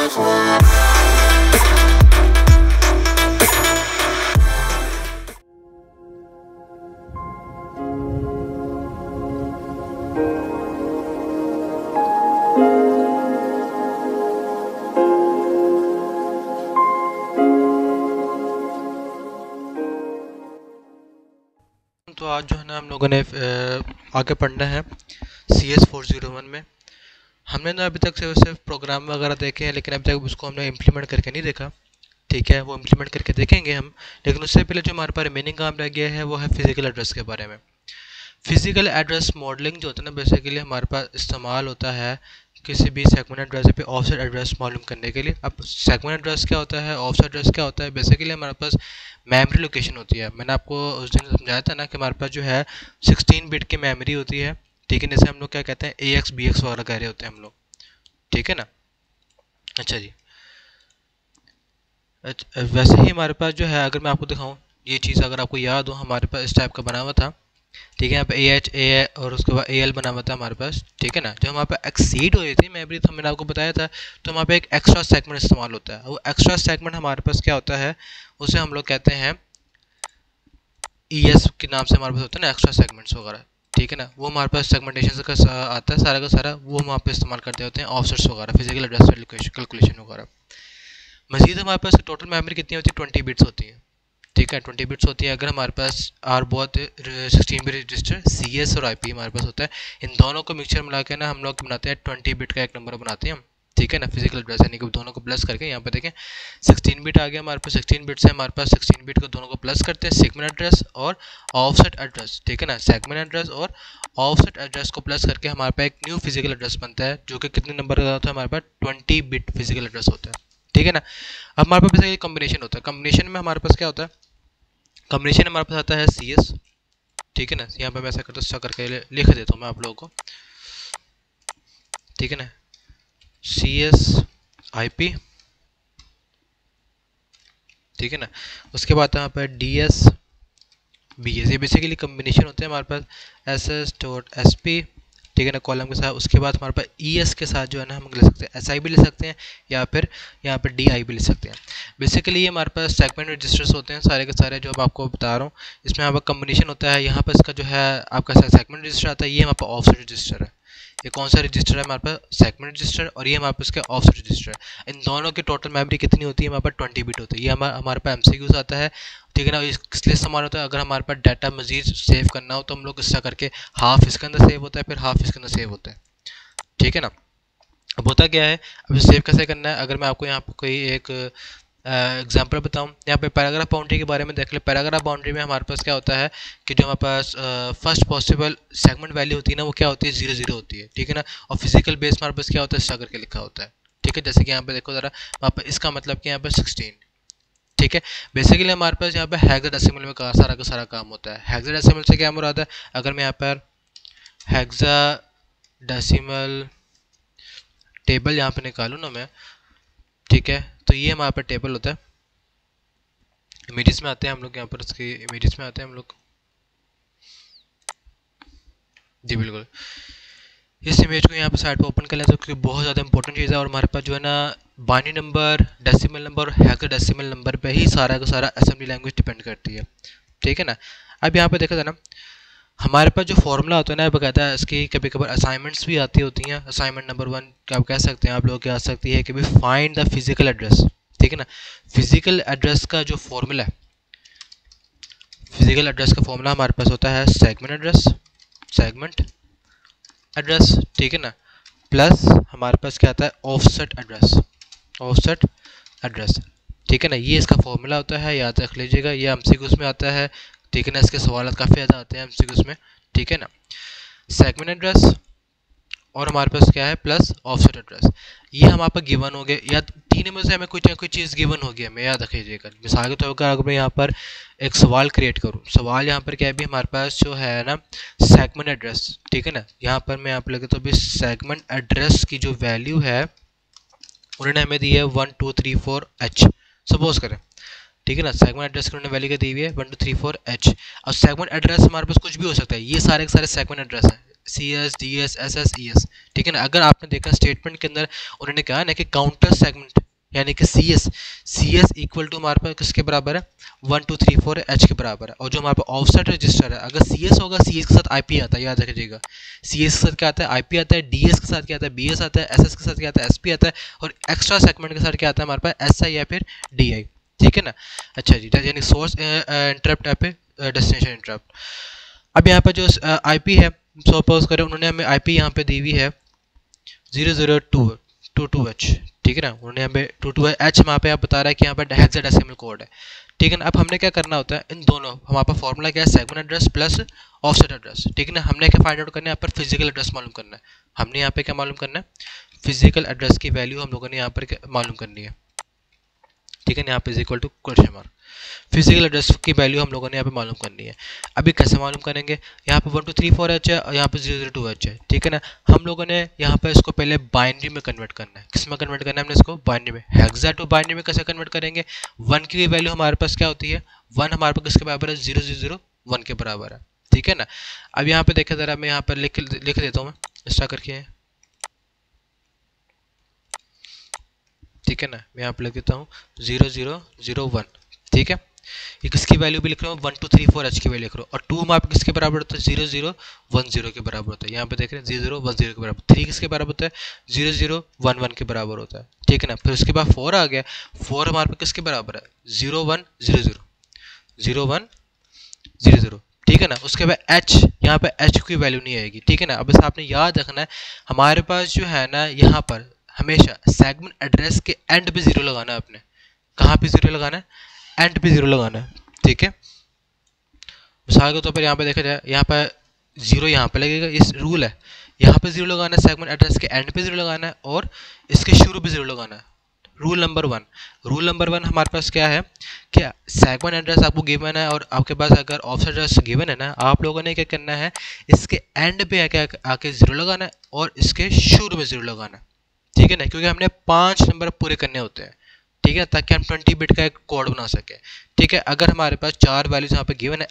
तो आज जो है ना हम लोगों ने आगे पढ़ना है CS401 में। हमने ना अभी तक सिर्फ प्रोग्राम वगैरह देखे हैं, लेकिन अभी तक उसको हमने इम्प्लीमेंट करके नहीं देखा। ठीक है, वो इम्प्लीमेंट करके देखेंगे हम, लेकिन उससे पहले जो हमारे पास रिमेनिंग काम रह गया है वो है फिजिकल एड्रेस के बारे में। फिजिकल एड्रेस मॉडलिंग जो होता है ना, बेसिकली हमारे पास इस्तेमाल होता है किसी भी सेगमेंट एड्रेस पे ऑफसेट एड्रेस मालूम करने के लिए। अब सेगमेंट एड्रेस क्या होता है, ऑफसेट एड्रेस क्या होता है? बेसिकली हमारे पास मेमोरी लोकेशन होती है। मैंने आपको उस दिन समझाया था ना कि हमारे पास जो है 16 बिट की मेमोरी होती है। ठीक है, जैसे हम लोग क्या कहते हैं AX BX वगैरह कह रहे होते हैं हम लोग। ठीक है ना। अच्छा जी, वैसे ही हमारे पास जो है, अगर मैं आपको दिखाऊँ ये चीज़, अगर आपको याद हो, हमारे पास इस टाइप का बना हुआ था। ठीक है, यहाँ पे AH A और उसके बाद AL बना हुआ था हमारे पास। ठीक है ना। जब हमारे पास एक्सीड हो रही थी मेमोरी, तो मैंने आपको बताया था, तो वहाँ पे एक एक्स्ट्रा सेगमेंट इस्तेमाल होता है। वो एक्स्ट्रा सेगमेंट हमारे पास क्या होता है, उसे हम लोग कहते हैं ES के नाम से हमारे पास होता है ना, एक्स्ट्रा सेगमेंट्स वगैरह। ठीक है ना, वो हमारे पास सेगमेंटेशन का आता है सारा का सारा, वो हम वहाँ पे इस्तेमाल करते होते हैं ऑफसेट्स वगैरह, फिजिकल एड्रेस कैलकुलेशन वगैरह। मजीद हमारे पास टोटल मेमोरी कितनी होती है? 20 बिट्स होती है। ठीक है, 20 बिट्स होती है। अगर हमारे पास आर बहुत 16 बिट रजिस्टर CS और IP हमारे पास होता है, इन दोनों को मिक्सचर मिला के ना हम लोग बनाते हैं 20 बिट का एक नंबर बनाते हैं हम। ठीक है ना, फिजिकल एड्रेस, यानी कि दोनों को प्लस करके यहाँ पे देखें 16 बिट आ गया हमारे पास। 16 बिट से हमारे पास 16 बिट को दोनों को प्लस करते हैं, सेगमेंट एड्रेस और ऑफसेट एड्रेस। ठीक है ना, सेगमेंट एड्रेस और ऑफसेट एड्रेस को प्लस करके हमारे पास एक न्यू फिजिकल एड्रेस बनता है, जो कि कितने नंबर का होता है? हमारे पास 20 बिट फिजिकल एड्रेस होता है। ठीक है ना। अब हमारे पास बेसिकली कॉम्बिनेशन होता है। कॉम्बिनेशन में हमारे पास क्या होता है? कॉम्बिनेशन हमारे पास आता है CS। ठीक है ना, यहाँ पे मैं ऐसा करता हूँ, करके लिख देता हूँ मैं आप लोगों को। ठीक है ना, CS IP। ठीक है ना, उसके बाद यहाँ पर DS BS। ये बेसिकली कॉम्बिनेशन होते हैं हमारे पास SS.SP। ठीक है ना, कॉलम के साथ। उसके बाद हमारे पास ES के साथ जो है ना हम ले सकते हैं SI भी ले सकते हैं, या फिर यहाँ पर DI भी ले सकते हैं। बेसिकली ये हमारे पास सेगमेंट रजिस्टर्स होते हैं सारे के सारे, जो मैं आपको बता रहा हूँ। इसमें यहाँ पर कॉम्बिनेशन होता है। यहाँ पर इसका जो है आपका सेगमेंट रजिस्टर आता है, ये हमारे पास ऑफसेट रजिस्टर है। ये कौन सा रजिस्टर है? हमारे पास सेगमेंट रजिस्टर, और ये हमारे पास इसका ऑफसेट रजिस्टर है। इन दोनों की टोटल मेमोरी कितनी होती है? हमारे पास 20 बिट होती है। ये हमारे पास MCQs आता है। ठीक है ना, इसलिए इस्तेमाल होता है अगर हमारे पास डाटा मजीद सेव करना हो, तो हम लोग इसका करके हाफ इसके अंदर सेव होता है, फिर हाफ इसके अंदर सेव होता है। ठीक है ना। अब होता क्या है, अब सेव कैसे करना है? अगर मैं आपको यहाँ पर कोई एक एग्जाम्पल बताऊँ, यहाँ पे पैराग्राफ बाउंड्री के बारे में देख ले। पैराग्राफ बाउंड्री में हमारे पास क्या होता है कि जो हमारे पास फर्स्ट पॉसिबल सेगमेंट वैल्यू होती है ना, वो क्या होती है? 00 होती है। ठीक है ना, और फिजिकल बेस हमारे पास क्या होता है? स्टार करके लिखा होता है। ठीक है, जैसे कि यहाँ पे देखो ज़रा, वहाँ पर इसका मतलब कि यहाँ पर 16। ठीक है, बेसिकली हमारे पास यहाँ पे हेक्साडेसिमल में सारा का सारा काम होता है। हेक्साडेसिमल से क्या मुराद है? अगर मैं यहाँ पर हेक्साडेसिमल टेबल यहाँ पे निकालूँ ना मैं, ठीक है, तो ये हमारे पास टेबल होता है। इमेजेस में आते हैं हम लोग, यहाँ पर इसके इमेजेस में आते हैं हम लोग। जी बिल्कुल, इस इमेज को यहाँ पे साइड पे ओपन कर लें, तो क्योंकि बहुत ज़्यादा इंपॉर्टेंट चीज़ है। और हमारे पास जो है ना बाइनरी नंबर, डेसिमल नंबर और हेक्साडेसिमल नंबर पे ही सारा का सारा असेंबली लैंग्वेज डिपेंड करती है। ठीक है ना। अब यहाँ पे देखा था ना, हमारे पास जो फॉर्मूला होता है ना, बकायदा इसकी कभी कभार असाइनमेंट्स भी आती होती हैं। असाइनमेंट नंबर 1 क्या आप कह सकते हैं, आप लोग क्या आ सकती है कि भाई फाइंड द फिजिकल एड्रेस। ठीक है ना, फिजिकल एड्रेस का जो फॉर्मूला है, फिजिकल एड्रेस का फॉर्मूला हमारे पास होता है सेगमेंट एड्रेस, सेगमेंट एड्रेस। ठीक है ना, प्लस हमारे पास क्या आता है? Offset address, offset address. ठीक है ना, ये इसका फॉर्मूला होता है, याद रख लीजिएगा। ये MCQs में आता है। ठीक है ना, इसके सवाल काफ़ी ज़्यादा आते हैं MCQs में। ठीक है ना, सेगमेंट एड्रेस और हमारे पास क्या है? Plus offset address. ये हम आपको गिवन हो गए, या तीन में से हमें कोई चीज़ गिवन होगी, हमें याद रख लीजिएगा। मिसाल के तौर पर अगर मैं यहाँ पर एक सवाल क्रिएट करूँ, सवाल यहाँ पर क्या है भी, हमारे पास जो है ना सेगमेंट एड्रेस। ठीक है ना, यहाँ पर मैं यहाँ पर लगे तो अभी सेगमेंट एड्रेस की जो वैल्यू है उन्होंने हमें दी है 1234H, सपोज करें। ठीक है ना, सेगमेंट एड्रेस की उन्होंने वैल्यू क्या दी हुई है? 1234H। और सेगमेंट एड्रेस हमारे पास कुछ भी हो सकता है, ये सारे के सारे सेगमेंट एड्रेस हैं। C S, D S, S S, E S, ठीक है ना। अगर आपने देखा स्टेटमेंट के अंदर उन्होंने कहा ना कि काउंटर सेगमेंट यानी कि सी एस इक्वल टू हमारे पास किसके बराबर है 1234 एच के बराबर है, और जो हमारे पास ऑफसेट रजिस्टर है अगर सी एस होगा सी एस के साथ आई पी आता है, याद रखिएगा सी एस के साथ क्या आता है आई पी आता है, डी एस के साथ क्या आता है बी एस आता है, एस एस के साथ क्या आता है एस पी आता है, और एक्स्ट्रा सेगमेंट के साथ क्या आता है हमारे पास एस आई या फिर डी आई, ठीक है ना। अच्छा जी, यानी सोर्स इंटरप्ट या फिर डेस्टिनेशन इंटरप्ट। अब यहाँ पर जो आईपी है, सपोज करें उन्होंने हमें आईपी यहाँ पे दी हुई है 00222H, ठीक है ना। उन्होंने यहाँ पे 22H वहाँ पे आप बता रहा है कि यहाँ पर हेक्साडेसिमल कोड है, ठीक है ना। अब हमने क्या करना होता है इन दोनों, हमारे पास फॉर्मूला क्या है segment address plus offset address, ठीक है ना। हमने क्या फाइंड आउट करना है यहाँ पर फिजिकल एड्रेस मालूम करना है, हमने यहाँ पे क्या मालूम करना है फिजिकल एड्रेस की वैल्यू हम लोगों ने यहाँ पर मालूम करनी है, ठीक है ना। यहाँ पे equal to question mark, physical address की वैल्यू हम लोगों ने यहाँ पे मालूम करनी है। अभी कैसे मालूम करेंगे, यहाँ पे 1234H है और यहाँ पे 002H है, ठीक है ना। हम लोगों ने यहाँ पे इसको पहले बाइनरी में कन्वर्ट करना है, किस में कन्वर्ट करना है हमने इसको बाइनरी में, हेक्सा टू बाइनरी में कैसे कन्वर्ट करेंगे, 1 की वैल्यू हमारे पास क्या होती है 1 हमारे पास किसके बराबर है 0001 के बराबर है, ठीक है ना। अब यहाँ पे देखे जरा मैं यहाँ पर लिख देता हूँ मैं एक्स्ट्रा करके, ठीक है ना। मैं यहाँ पे लिख देता हूँ 0001, ठीक है। ये किसकी वैल्यू भी लिख रहा हूँ 1234H की वैल्यू लिख रहा हूँ, और 2 माप किसके बराबर होता है 0010 के बराबर होता है, यहाँ पे देख रहे हैं 0010 के बराबर, 3 किसके बराबर होता है 0011 के बराबर होता है, ठीक है ना। फिर उसके बाद 4 आ गया, 4 हमारे पे किसके बराबर है 0100, ठीक है ना। उसके बाद H, यहाँ पे H की वैल्यू नहीं आएगी, ठीक है ना। अब इसे आपने याद रखना है हमारे पास जो है ना यहाँ पर हमेशा सेगमेंट एड्रेस के एंड पे 0 लगाना है आपने, कहाँ पे 0 लगाना है एंड पे 0 लगाना है, ठीक है। मिसाल के तौर पर यहाँ पे देखा जाए यहाँ पर 0 यहाँ पे लगेगा, इस रूल है यहाँ पे 0 लगाना है, सेगमेंट एड्रेस के एंड पे 0 लगाना है और इसके शुरू पे 0 लगाना है। रूल नंबर 1 हमारे पास क्या है, क्या सेगमेंट एड्रेस आपको गिवन है और आपके पास अगर ऑफसेट एड्रेस गिवन है ना, आप लोगों ने क्या करना है इसके एंड पे आके 0 लगाना है और इसके शुरू में 0 लगाना है, ठीक है ना, क्योंकि हमने 5 नंबर पूरे करने होते हैं, ठीक है, ताकि हम 20 बिट का एक कोड बना सके, ठीक है। अगर हमारे पास 4 वैल्यूज यहाँ पे गिवन है,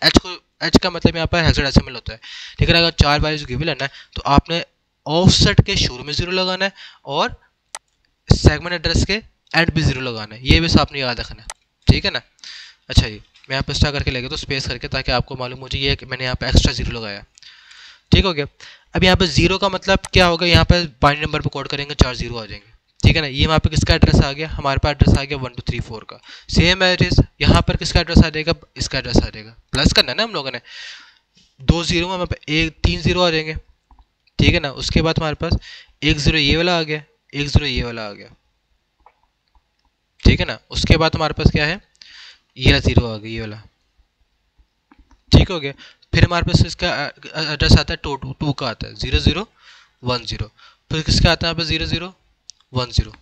एच का मतलब यहाँ पर हेक्साडेसिमल होता है, ठीक है। अगर 4 वैल्यूज गिवन है ना तो आपने ऑफसेट के शुरू में 0 लगाना है और सेगमेंट एड्रेस के एंड पे 0 लगाना है, ये भी आपने याद रखना है, ठीक है ना। अच्छा जी, मैं यहाँ पे स्टार करके लेके तो स्पेस करके, ताकि आपको मालूम हो जाए कि मैंने यहाँ पे एक्स्ट्रा 0 लगाया, ठीक हो गया। अब यहाँ पे 0 का मतलब क्या होगा, यहाँ पे बाइनरी नंबर पे कोड करेंगे 4 0 आ जाएंगे, ठीक है ना। ये वहाँ पे किसका एड्रेस आ गया, हमारे पास एड्रेस आ गया 1234 का, सेम एड्रेस यहाँ पर किसका एड्रेस आ जाएगा, इसका एड्रेस आ जाएगा, प्लस करना है ना हम लोगों ने, 2 0 में हमारे पास 3 0 आ जाएंगे, ठीक है ना। उसके बाद हमारे पास 1 0 ये वाला आ गया, 1 0 ये वाला आ गया, ठीक है ना। उसके बाद हमारे पास क्या है ये वाला 0 आ गया, ये वाला, ठीक हो गया। फिर हमारे पास इसका एड्रेस आता है 2 का आता है 0010, फिर किसका आता है यहाँ पे 0010,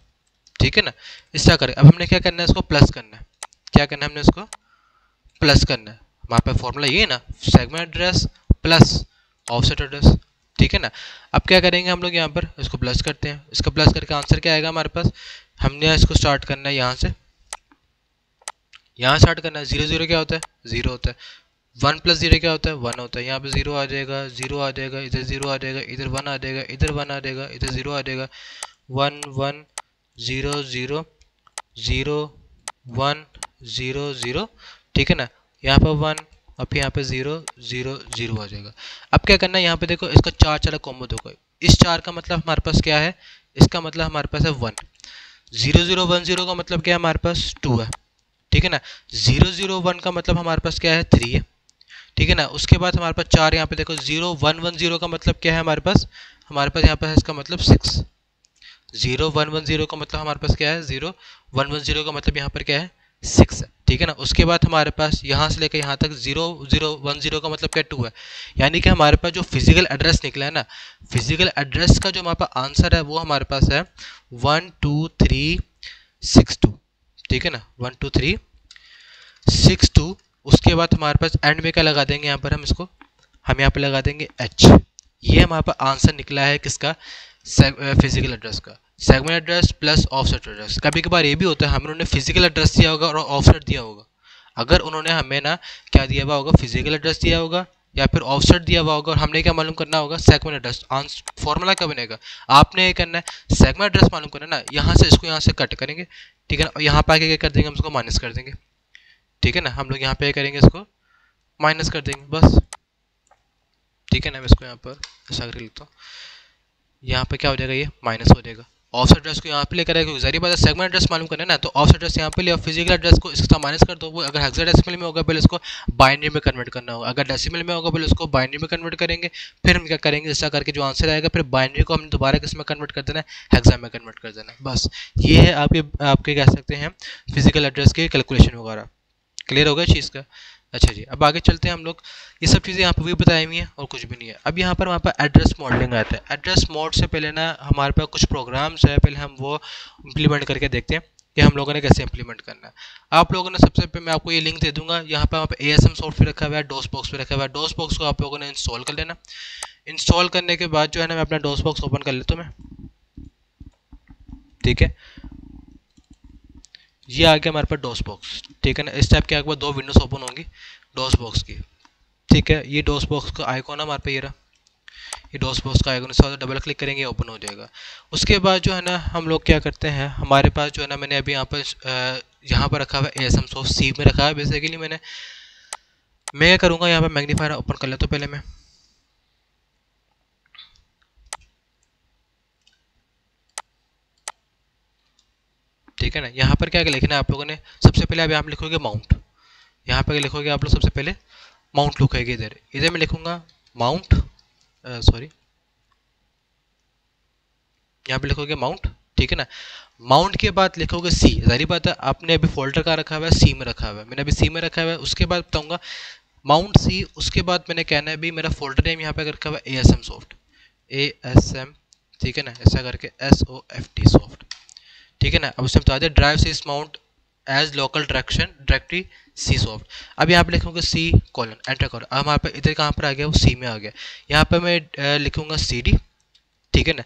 ठीक है ना। इस तरह करें। अब हमने क्या करना है इसको प्लस करना है, क्या करना है हमने इसको प्लस करना है, हमारे पास फॉर्मूला ये है ना segment address plus offset address, ठीक है ना। अब क्या करेंगे हम लोग यहाँ पर इसको प्लस करते हैं, इसका प्लस करके आंसर क्या आएगा हमारे पास, हमने इसको स्टार्ट करना है यहाँ से, यहाँ स्टार्ट करना है 0 क्या होता है 0 होता है, 1 + 0 क्या होता है 1 होता है, यहाँ पे 0 आ जाएगा, 0 आ जाएगा, इधर 0 आ जाएगा, इधर 1 आ जाएगा, इधर 1 आ जाएगा, इधर 0 आ जाएगा, 1 1 0 0 0 1 0 0, ठीक है ना। यहाँ पर 1, अब यहाँ पे 0 0 0 आ जाएगा। अब क्या करना है यहाँ पे देखो इसका 4 चला कॉम्बो देखो, इस 4 का मतलब हमारे पास क्या है, इसका मतलब हमारे पास है 1, 0 0 1 0 का मतलब क्या है हमारे पास 2 है, ठीक है ना। 0 0 1 का मतलब हमारे पास क्या है 3 है, ठीक है ना। उसके बाद हमारे पास 4 यहाँ पे देखो 0 1 1 0 का मतलब क्या है हमारे पास यहाँ पर है इसका मतलब 6, 0 1 1 0 का मतलब हमारे पास क्या है 0 1 1 0 का मतलब यहाँ पर क्या है 6 है, ठीक है ना। उसके बाद हमारे पास यहाँ से लेकर यहाँ तक 0 0 1 0 का मतलब क्या 2 है, यानी कि हमारे पास जो फिजिकल एड्रेस निकला है ना, फिजिकल एड्रेस का जो हमारे पास आंसर है वो हमारे पास है 1 2 3 6 2, ठीक है ना 1 2 3 6 2। उसके बाद हमारे पास एंड में क्या लगा देंगे यहाँ पर हम यहाँ पे लगा देंगे H, ये हमारे पास आंसर निकला है किसका फिजिकल एड्रेस का, segment address plus offset address. कभी कभार ये भी होता है हमें उन्होंने फिजिकल एड्रेस दिया होगा और ऑफसेट दिया होगा, अगर उन्होंने हमें ना क्या दिया हुआ होगा फिजिकल एड्रेस दिया होगा या फिर ऑफसेट दिया हुआ होगा और हमने क्या मालूम करना होगा, सेगमेंट एड्रेस। फॉर्मूला क्या बनेगा, आपने ये करना है सेगमेंट एड्रेस मालूम करना है ना, यहाँ से इसको यहाँ से कट करेंगे, ठीक है ना, और यहाँ पे आके क्या कर देंगे, हम इसको माइनस कर देंगे, ठीक है ना, हम लोग यहाँ पे करेंगे इसको माइनस कर देंगे बस, ठीक है ना। मैं इसको यहाँ पर ऐसा कर लेता हूँ, यहाँ पे क्या हो जाएगा, ये माइनस हो जाएगा। ऑफसेट एड्रेस को यहाँ पे लेकर आएगा, जारी बात है सेगमेंट एड्रेस मालूम करना है ना, तो ऑफसेट एड्रेस यहाँ पे ले और फिजिकल एड्रेस को इसके साथ माइनस कर दो। वो अगर हेक्साडेसिमल में होगा पहले इसको बाइनरी में कन्वर्ट करना होगा, अगर डेसिमल में होगा पहले उसको बाइनरी में कन्वर्ट करेंगे, फिर हम क्या करेंगे, ऐसा करके जो आंसर आएगा फिर बाइनरी को हम दोबारा किस में कन्वर्ट कर देना है, हेक्सा में कन्वर्ट कर देना है। बस ये है आपके कह सकते हैं फिजिकल एड्रेस की कैलकुलेशन वगैरह। क्लियर होगा चीज़ का। अच्छा जी, अब आगे चलते हैं हम लोग। ये सब चीज़ें यहाँ पर भी बताई हुई हैं और कुछ भी नहीं है। अब यहाँ पर वहाँ पर एड्रेस मॉडलिंग आता है। एड्रेस मोड से पहले ना हमारे पास कुछ प्रोग्राम्स है, पहले हम वो इम्प्लीमेंट करके देखते हैं कि हम लोगों ने कैसे इम्प्लीमेंट करना है। आप लोगों ने सबसे पहले, मैं आपको ये लिंक दे दूंगा, यहाँ पर वहाँ पर ASM सॉफ्टवेयर रखा हुआ है, डोस बॉक्स भी रखा हुआ है। डोस बॉक्स को आप लोगों ने इंस्टॉल कर लेना। इंस्टॉल करने के बाद जो है ना, मैं अपना डोस बॉक्स ओपन कर लेता हूँ मैं, ठीक है। ये आ गया हमारे पास डोस बॉक्स, ठीक है ना। इस टाइप के आपके पास दो विंडोज ओपन होंगी डोस बॉक्स की, ठीक है। ये डोस बॉक्स का आइकॉन है हमारे पे, ये रहा, ये डोस बॉक्स का आइकॉन, इस डबल क्लिक करेंगे ओपन हो जाएगा। उसके बाद जो है ना हम लोग क्या करते हैं, हमारे पास जो है ना, मैंने अभी यहाँ पर रखा हुआ है ASM सॉफ्ट सी में रखा है बेसिकली। मैं क्या करूँगा, यहाँ पर मैग्नीफायर ओपन कर लेता हूँ पहले मैं, ठीक है ना। यहाँ पर क्या लिखना है आप लोगों ने, सबसे पहले अब यहाँ पर लिखोगे माउंट, यहाँ पर लिखोगे आप लोग सबसे पहले माउंट लिखोगे, इधर इधर मैं लिखूंगा माउंट, सॉरी यहाँ पे लिखोगे माउंट, ठीक है ना। माउंट के बाद लिखोगे सी, जारी बात है आपने अभी फोल्डर का रखा हुआ है, सी में रखा हुआ है, मैंने अभी सी में रखा हुआ है। उसके बाद बताऊंगा माउंट सी, उसके बाद मैंने कहना है भी मेरा फोल्डर नेम यहाँ पे रखा हुआ है ASM सॉफ्ट, ASM, ठीक है ना, ऐसा करके SOFT सॉफ्ट, ठीक है ना। अब उसमें बता दें drive C mount as local directory C soft. अब यहाँ पे लिखूंगा सी कॉलन, एंटर करो। अब हमारे पे इधर कहाँ पर आ गया, वो सी में आ गया। यहाँ पे मैं लिखूंगा CD, ठीक है ना।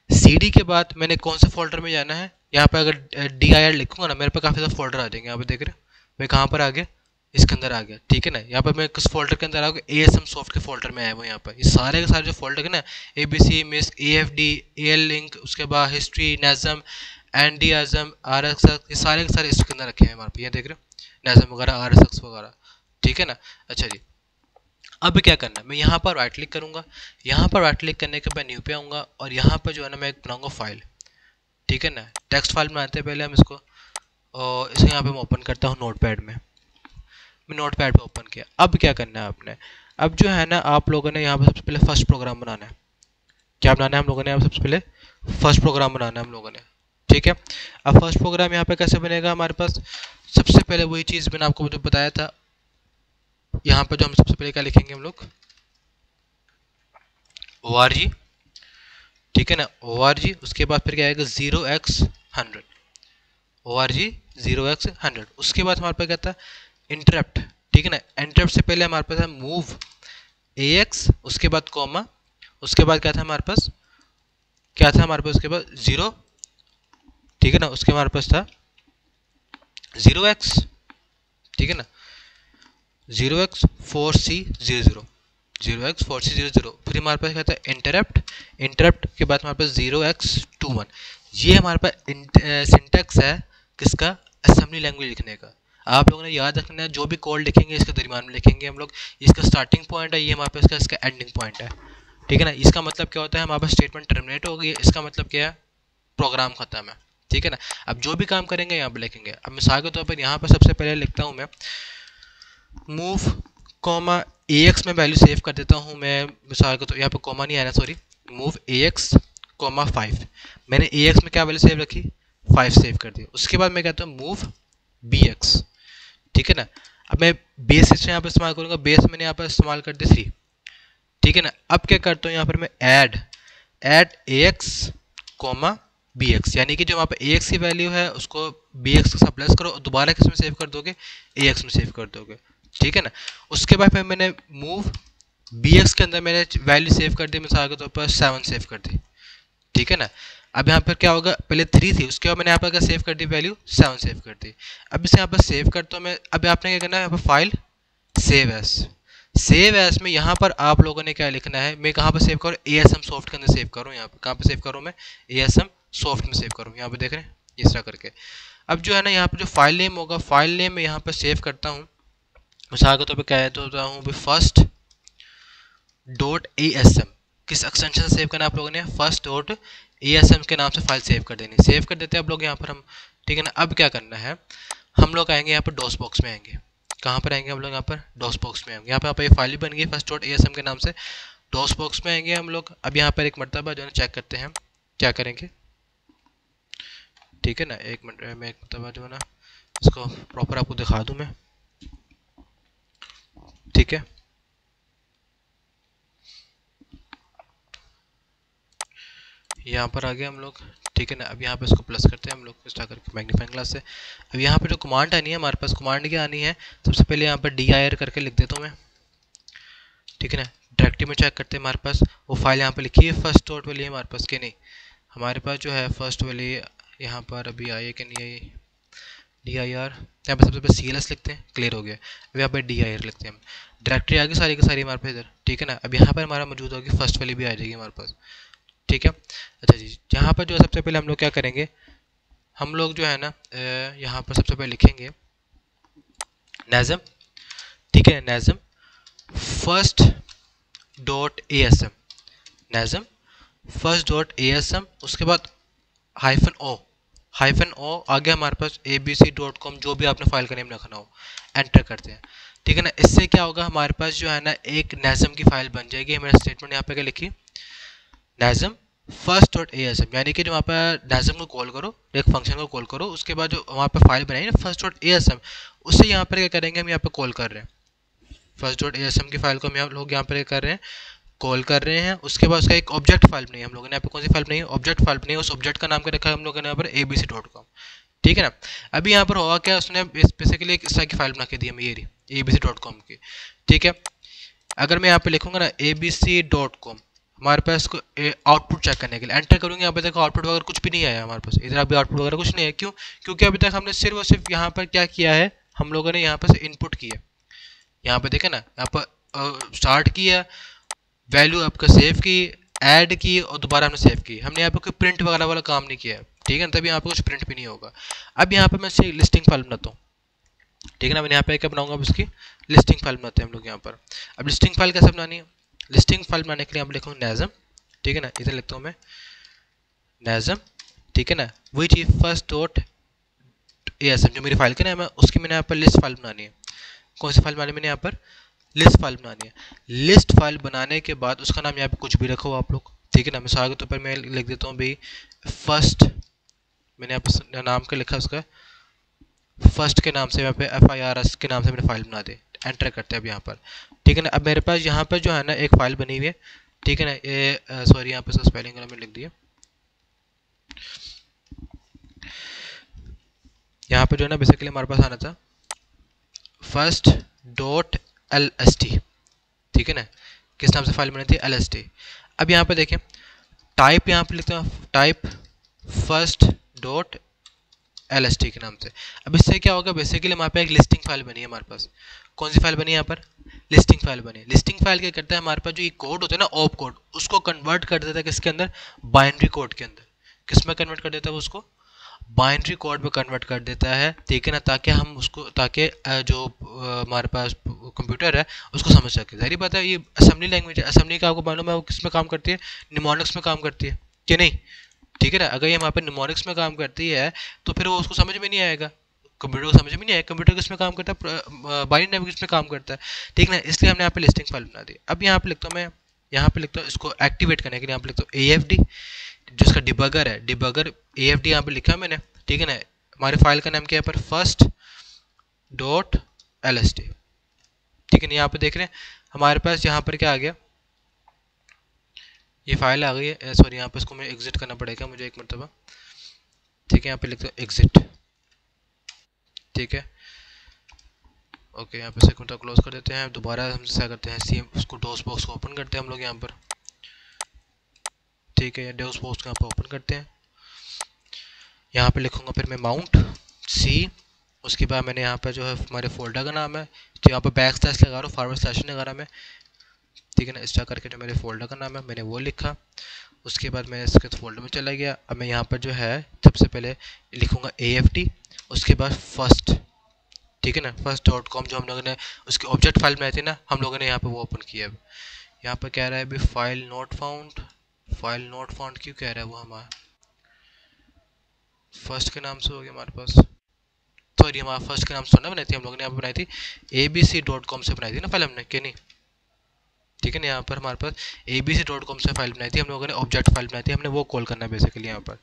CD के बाद मैंने कौन से फोल्डर में जाना है, यहाँ पे अगर DIR लिखूंगा ना, मेरे पे काफ़ी सारे फोल्डर आ जाएंगे। यहाँ पे देख रहे हैं मैं कहाँ पर आ गया, इसके अंदर आ गया, ठीक है ना। यहाँ पर मैं किस फोल्डर के अंदर आ गया, ASM सॉफ्ट के फोल्डर में आया हुआ। यहाँ पर ये सारे के सारे जो फोल्डर है ना, ABC, MISC, AFD, AL link, उसके बाद हिस्ट्री, नज़म, ND आज़म, RSX, ये सारे के सारे इसके अंदर रखे हैं हमारे पे। ये देख रहे हो नज़म वगैरह, RSX वगैरह, ठीक है ना। अच्छा जी, अब क्या करना है, मैं यहाँ पर राइट क्लिक करूँगा। यहाँ पर राइट क्लिक करने के बाद न्यू पे आऊँगा और यहाँ पर जो है ना मैं बनाऊँगा फाइल, ठीक है ना। टेक्स्ट फाइल बनाते हैं पहले हम इसको, और इसे यहाँ पे मैं ओपन करता हूँ नोटपैड में। मैं नोटपैड पे ओपन किया। अब क्या करना है आपने, अब जो है ना आप लोगों ने यहाँ पर सबसे पहले फर्स्ट प्रोग्राम बनाना है। क्या बनाना है हम लोगों ने, यहाँ सबसे पहले फर्स्ट प्रोग्राम बनाना है हम लोगों ने, ठीक है। अब फर्स्ट प्रोग्राम यहाँ पे कैसे बनेगा हमारे पास, सबसे पहले वही चीज़ मैंने आपको जो बताया था, यहाँ पर जो हम सबसे पहले क्या लिखेंगे हम लोग, ORG, ठीक है ना, ORG। उसके बाद फिर क्या आएगा 0x100, ORG 0x100। उसके बाद हमारे पास क्या था, इंटरप्ट, ठीक है ना। इंटरप्ट से पहले हमारे पास है मूव AX, उसके बाद कॉमा, उसके बाद क्या था हमारे पास, उसके बाद 0, ठीक है ना। उसके हमारे पास था 0x, ठीक है ना, 0x4C00, 0x4C00। फिर हमारे पास क्या था इंटरप्ट, इंटरप्ट के बाद हमारे पास 0x21। ये हमारे पास सिंटैक्स है किसका, असेंबली लैंग्वेज लिखने का। आप लोगों ने याद रखना है, जो भी कोड लिखेंगे इसके दरमियान में लिखेंगे हम लोग। इसका स्टार्टिंग पॉइंट है, ये हमारे पास इसका एंडिंग पॉइंट है, ठीक है ना। इसका मतलब क्या होता है, हमारे पास स्टेटमेंट टर्मिनेट हो गई, इसका मतलब क्या है, प्रोग्राम खत्म है, ठीक है ना। अब जो भी काम करेंगे यहाँ पे लिखेंगे। अब मिसाल के तौर पर यहाँ पर सबसे पहले लिखता हूँ मैं मूव कॉमा AX में वैल्यू सेव कर देता हूँ मैं, मिसाल के तो यहाँ पे कॉमा नहीं आया, सॉरी, मूव AX कॉमा 5। मैंने AX में क्या वैल्यू सेव रखी, 5 सेव कर दी। उसके बाद मैं कहता हूँ मूव BX, ठीक है ना। अब मैं बेस यहाँ पर इस्तेमाल करूँगा, बेस मैंने यहाँ पर इस्तेमाल कर दी 3, ठीक है ना। अब क्या करता हूँ यहाँ पर मैं ऐड AX कॉमा BX, यानी कि जो वहाँ पर AX की वैल्यू है उसको BX के साथ प्लस करो और दोबारा किस में सेव कर दोगे, AX में सेव कर दोगे, ठीक है ना। उसके बाद फिर मैंने मूव BX के अंदर मैंने वैल्यू सेव कर दी, मिसाल के तौर पर 7 सेव कर दी, ठीक है ना। अब यहाँ पर क्या होगा, पहले 3 थी, उसके बाद मैंने यहाँ पर क्या सेव कर दी, वैल्यू 7 सेव कर दी। अब इसे यहाँ पर सेव करता हूँ मैं। अब आपने क्या करना है, यहाँ पर file save as, save as में यहाँ पर आप लोगों ने क्या लिखना है, मैं कहाँ पर सेव करूँ, ASM सॉफ्ट के अंदर सेव करूँ, यहाँ पर कहाँ पर सेव करूँ मैं, ASM सॉफ्ट में सेव करूँ, यहाँ पर देख रहे हैं इस तरह करके। अब जो है ना यहाँ पर जो फाइल नेम होगा, फाइल नेम मैं यहाँ पर सेव करता हूँ, मिसाल के तौर पर कह देता हूँ फर्स्ट डॉट ASM, किस एक्सटेंशन से सेव करना है आप लोगों ने, फर्स्ट डॉट ASM के नाम से फाइल सेव कर देनी, सेव कर देते हैं आप लोग यहाँ पर हम, ठीक है ना। अब क्या करना है, हम लोग आएंगे यहाँ पर डॉस बॉक्स में आएंगे, कहाँ पर आएंगे हम लोग, यहाँ पर डॉस बॉक्स में आएंगे, यहाँ पर ये फाइल बन गई फर्स्ट डॉट ASM के नाम से, डॉस बॉक्स में आएंगे हम लोग। अब यहाँ पर एक मरतबा जो है चेक करते हैं क्या करेंगे, ठीक है ना, एक मिनट में एक मरतबा जो है ना इसको प्रॉपर आपको दिखा दूँ मैं, ठीक है। यहाँ पर आ गए हम लोग, ठीक है ना। अब यहाँ पे इसको प्लस करते हैं हम लोग इस तरह करके मैग्नीफाइंग ग्लास से। अब यहाँ पे जो कमांड आनी है हमारे पास, कमांड क्या आनी है, सबसे पहले यहाँ पर dir करके लिख देता हूँ मैं, ठीक है ना। डायरेक्टरी में चेक करते हैं हमारे पास वो फाइल यहाँ पर लिखी है फर्स्ट डॉट वाली है हमारे पास कि नहीं, हमारे पास जो है फर्स्ट वाली यहाँ पर अभी आई है कि नहीं आई, dir, यहाँ पर सबसे पहले CLS लिखते हैं, क्लियर हो गया। अब यहाँ पर dir लिखते हैं हम, डायरेक्टरी आ गई सारी की सारी हमारे पास इधर, ठीक है ना। अब यहाँ पर हमारा मौजूद होगी फर्स्ट वाली भी आ जाएगी हमारे पास, ठीक है। अच्छा जी, यहाँ पर जो है सबसे पहले हम लोग क्या करेंगे, हम लोग जो है ना यहाँ पर सबसे पहले लिखेंगे नाज़म, ठीक है, NASM first dot ASM, NASM first dot ASM, उसके बाद हाइफन ओ आगे हमारे पास abc.com, जो भी आपने फाइल का नेम रखना हो, एंटर करते हैं, ठीक है ना। इससे क्या होगा, हमारे पास जो है ना एक नाज़म की फाइल बन जाएगी। मैंने स्टेटमेंट यहाँ पे क्या लिखी, नाज़म फर्स्ट डॉट ASM, यानी कि जो वहाँ पर नाज़म को कॉल करो, एक फंक्शन को कॉल करो, उसके बाद जो वहाँ पर फाइल बनाई ना फर्स्ट डॉट ASM, उससे यहाँ पर क्या करेंगे, हम यहाँ पर कॉल कर रहे हैं फर्स्ट डॉट ASM की फाइल को, हम लोग यहाँ पर क्या कर रहे हैं, कॉल कर रहे हैं। उसके बाद उसका एक ऑब्जेक्ट फाइल बनाई हम लोगों ने, यहाँ पे कौन सी फाइल बनाई है, ऑब्जेक्ट फाइल बनाई, उस ऑब्जेक्ट का नाम क्या रखा है हम लोगों ने यहाँ पर abc.com, ठीक है ना। अभी यहाँ पर होगा क्या, उसने बेसिकली एक इस तरह की फाइल बना के दी हमें, ये abc.com की, ठीक है। अगर मैं यहाँ पे लिखूंगा ना abc.com, हमारे पास इसको आउटपुट चेक करने के लिए एंटर करूंगे, यहाँ पे देखो आउटपुट वगैरह कुछ भी नहीं आया हमारे पास, इधर अभी आउटपुट वगैरह कुछ नहीं है, क्यों, क्योंकि अभी तक हमने सिर्फ और सिर्फ यहाँ पर क्या किया है, हम लोगों ने यहाँ पर इनपुट किया, यहाँ पे देखे ना, यहाँ पर स्टार्ट किया, वैल्यू आपका सेव की, ऐड की और दोबारा हमने सेव की, हमने यहाँ पे कोई प्रिंट वगैरह वाला काम नहीं किया है, ठीक है ना, तभी यहाँ पे कुछ प्रिंट भी नहीं होगा। अब यहाँ पे मैं इसकी लिस्टिंग फाइल बनाता हूँ, ठीक है ना, मैंने यहाँ पे क्या बनाऊंगा, अब इसकी लिस्टिंग फाइल बनाते हैं हम लोग यहाँ पर। अब लिस्टिंग फाइल कैसे बनानी है, लिस्टिंग फाइल बनाने के लिए हम लिखूँगा नाज़म, ठीक है ना, इधर लिखता हूँ मैं नाज़म, ठीक है ना, वही चीज़ फर्स्ट डॉट ASM जो मेरी फाइल का नाम है, उसकी मैंने यहाँ पर लिस्ट फाइल बनानी है। कौन सी फाइल बनानी है मैंने यहाँ पर, लिस्ट फाइल बनानी है। लिस्ट फाइल बनाने के बाद उसका नाम यहाँ पे कुछ भी रखो आप लोग, ठीक है ना। मिसाल के तौर पर मैं लिख देता हूँ भाई फर्स्ट, मैंने यहाँ पे नाम का लिखा उसका फर्स्ट के नाम से, यहाँ पे FIRS के नाम से मैंने फाइल बना दी, एंटर करते हैं अब यहाँ पर, ठीक है ना। अब मेरे पास यहाँ पर जो है ना एक फाइल बनी हुई है, ठीक है ना, ये सॉरी यहाँ पे इसका स्पेलिंग मैंने लिख दिया, यहाँ पे जो है ना बेसिकली हमारे पास आना था फर्स्ट डॉट LST, ठीक है ना, किस नाम से फाइल बनी थी, LST। अब यहाँ पे देखें टाइप, यहाँ पे लिखता हूँ टाइप फर्स्ट डॉट LST के नाम से। अब इससे क्या होगा, बेसिकली हमारे पास एक लिस्टिंग फाइल बनी है हमारे पास, कौन सी फाइल बनी है यहाँ पर, लिस्टिंग फाइल बनी है। लिस्टिंग फाइल क्या करता है, हमारे पास जो ये कोड होता है ना ऑप कोड, उसको कन्वर्ट कर देता है किसके अंदर, बाइनरी कोड के अंदर। किस में कन्वर्ट कर देता है वो, उसको बाइनरी कोड में कन्वर्ट कर देता है, ठीक है ना, ताकि हम उसको, ताकि जो हमारे पास कंप्यूटर है उसको समझ सके। जाहिर बात है ये असेंबली लैंग्वेज है, असेंबली का आपको मालूम है वो किस में काम करती है, निमोनिक्स में काम करती है कि नहीं, ठीक है ना। अगर ये वहाँ पर निमोनिक्स में काम करती है तो फिर वो उसको समझ में नहीं आएगा, कंप्यूटर को समझ में नहीं आएगा, कंप्यूटर किस में काम करता है, बाइनरी लैंग्वेज में काम करता है, ठीक है ना। इसलिए हमने यहाँ पे लिस्टिंग फाइल बना दी। अब यहाँ पे लिखता हूँ मैं, यहाँ पे लिखता हूँ इसको एक्टिवेट करने के लिए यहाँ पे लिखता हूँ AFD, जो इसका डिबगर है, डिबगर AFD यहाँ पे लिखा है मैंने, ठीक है ना। हमारी फाइल का नाम क्या है पर फर्स्ट डॉट LST, ठीक है ना। यहाँ पे देख रहे हैं हमारे पास यहाँ पर क्या आ गया, ये फाइल आ गई है, सॉरी यहाँ पे इसको मैं एग्जिट करना पड़ेगा मुझे एक मरतबा, ठीक है, यहाँ पे लिखता हूँ एग्जिट, ठीक है, ओके। यहाँ पे सेकंड तक क्लोज कर देते हैं, दोबारा हम क्या करते हैं, सेम उसको डॉस बॉक्स को ओपन करते हैं हम लोग यहाँ पर, ठीक है, डॉस बॉक्स को यहाँ पर ओपन करते हैं। यहाँ पे लिखूंगा फिर मैं माउंट C, उसके बाद मैंने यहाँ पर जो है हमारे फोल्डर का नाम है, तो यहाँ पर बैक स्लैश लगा रहा हूँ, फॉरवर्ड स्लैश नहीं लगा रहा मैं, ठीक है ना। स्टार करके जो मेरे फोल्डर का नाम है मैंने वो लिखा। उसके बाद मैं इसके फोल्डर में चला गया। अब मैं यहाँ पर जो है सबसे पहले लिखूँगा AFT, उसके बाद फर्स्ट, ठीक है ना, first.com जो हम लोगों ने उसकी ऑब्जेक्ट फाइल बनाई थी ना, हम लोगों ने यहाँ पे वो ओपन किया। अब यहाँ पर कह रहा है अभी file not found, file not found क्यों कह रहा है, वो हमारा फर्स्ट के नाम से हो गया हमारे पास, सॉरी हमारा फर्स्ट के नाम से ना बनाई थी हम लोगों ने, यहाँ पर बनाई थी abc.com से बनाई थी ना फाइल हमने, कि नहीं, ठीक है ना। यहाँ पर हमारे पास abc.com से फाइल बनाई थी हम लोगों ने, ऑब्जेक्ट फाइल बनाई थी हमने, वो कॉल करना है बेसिकली यहाँ पर,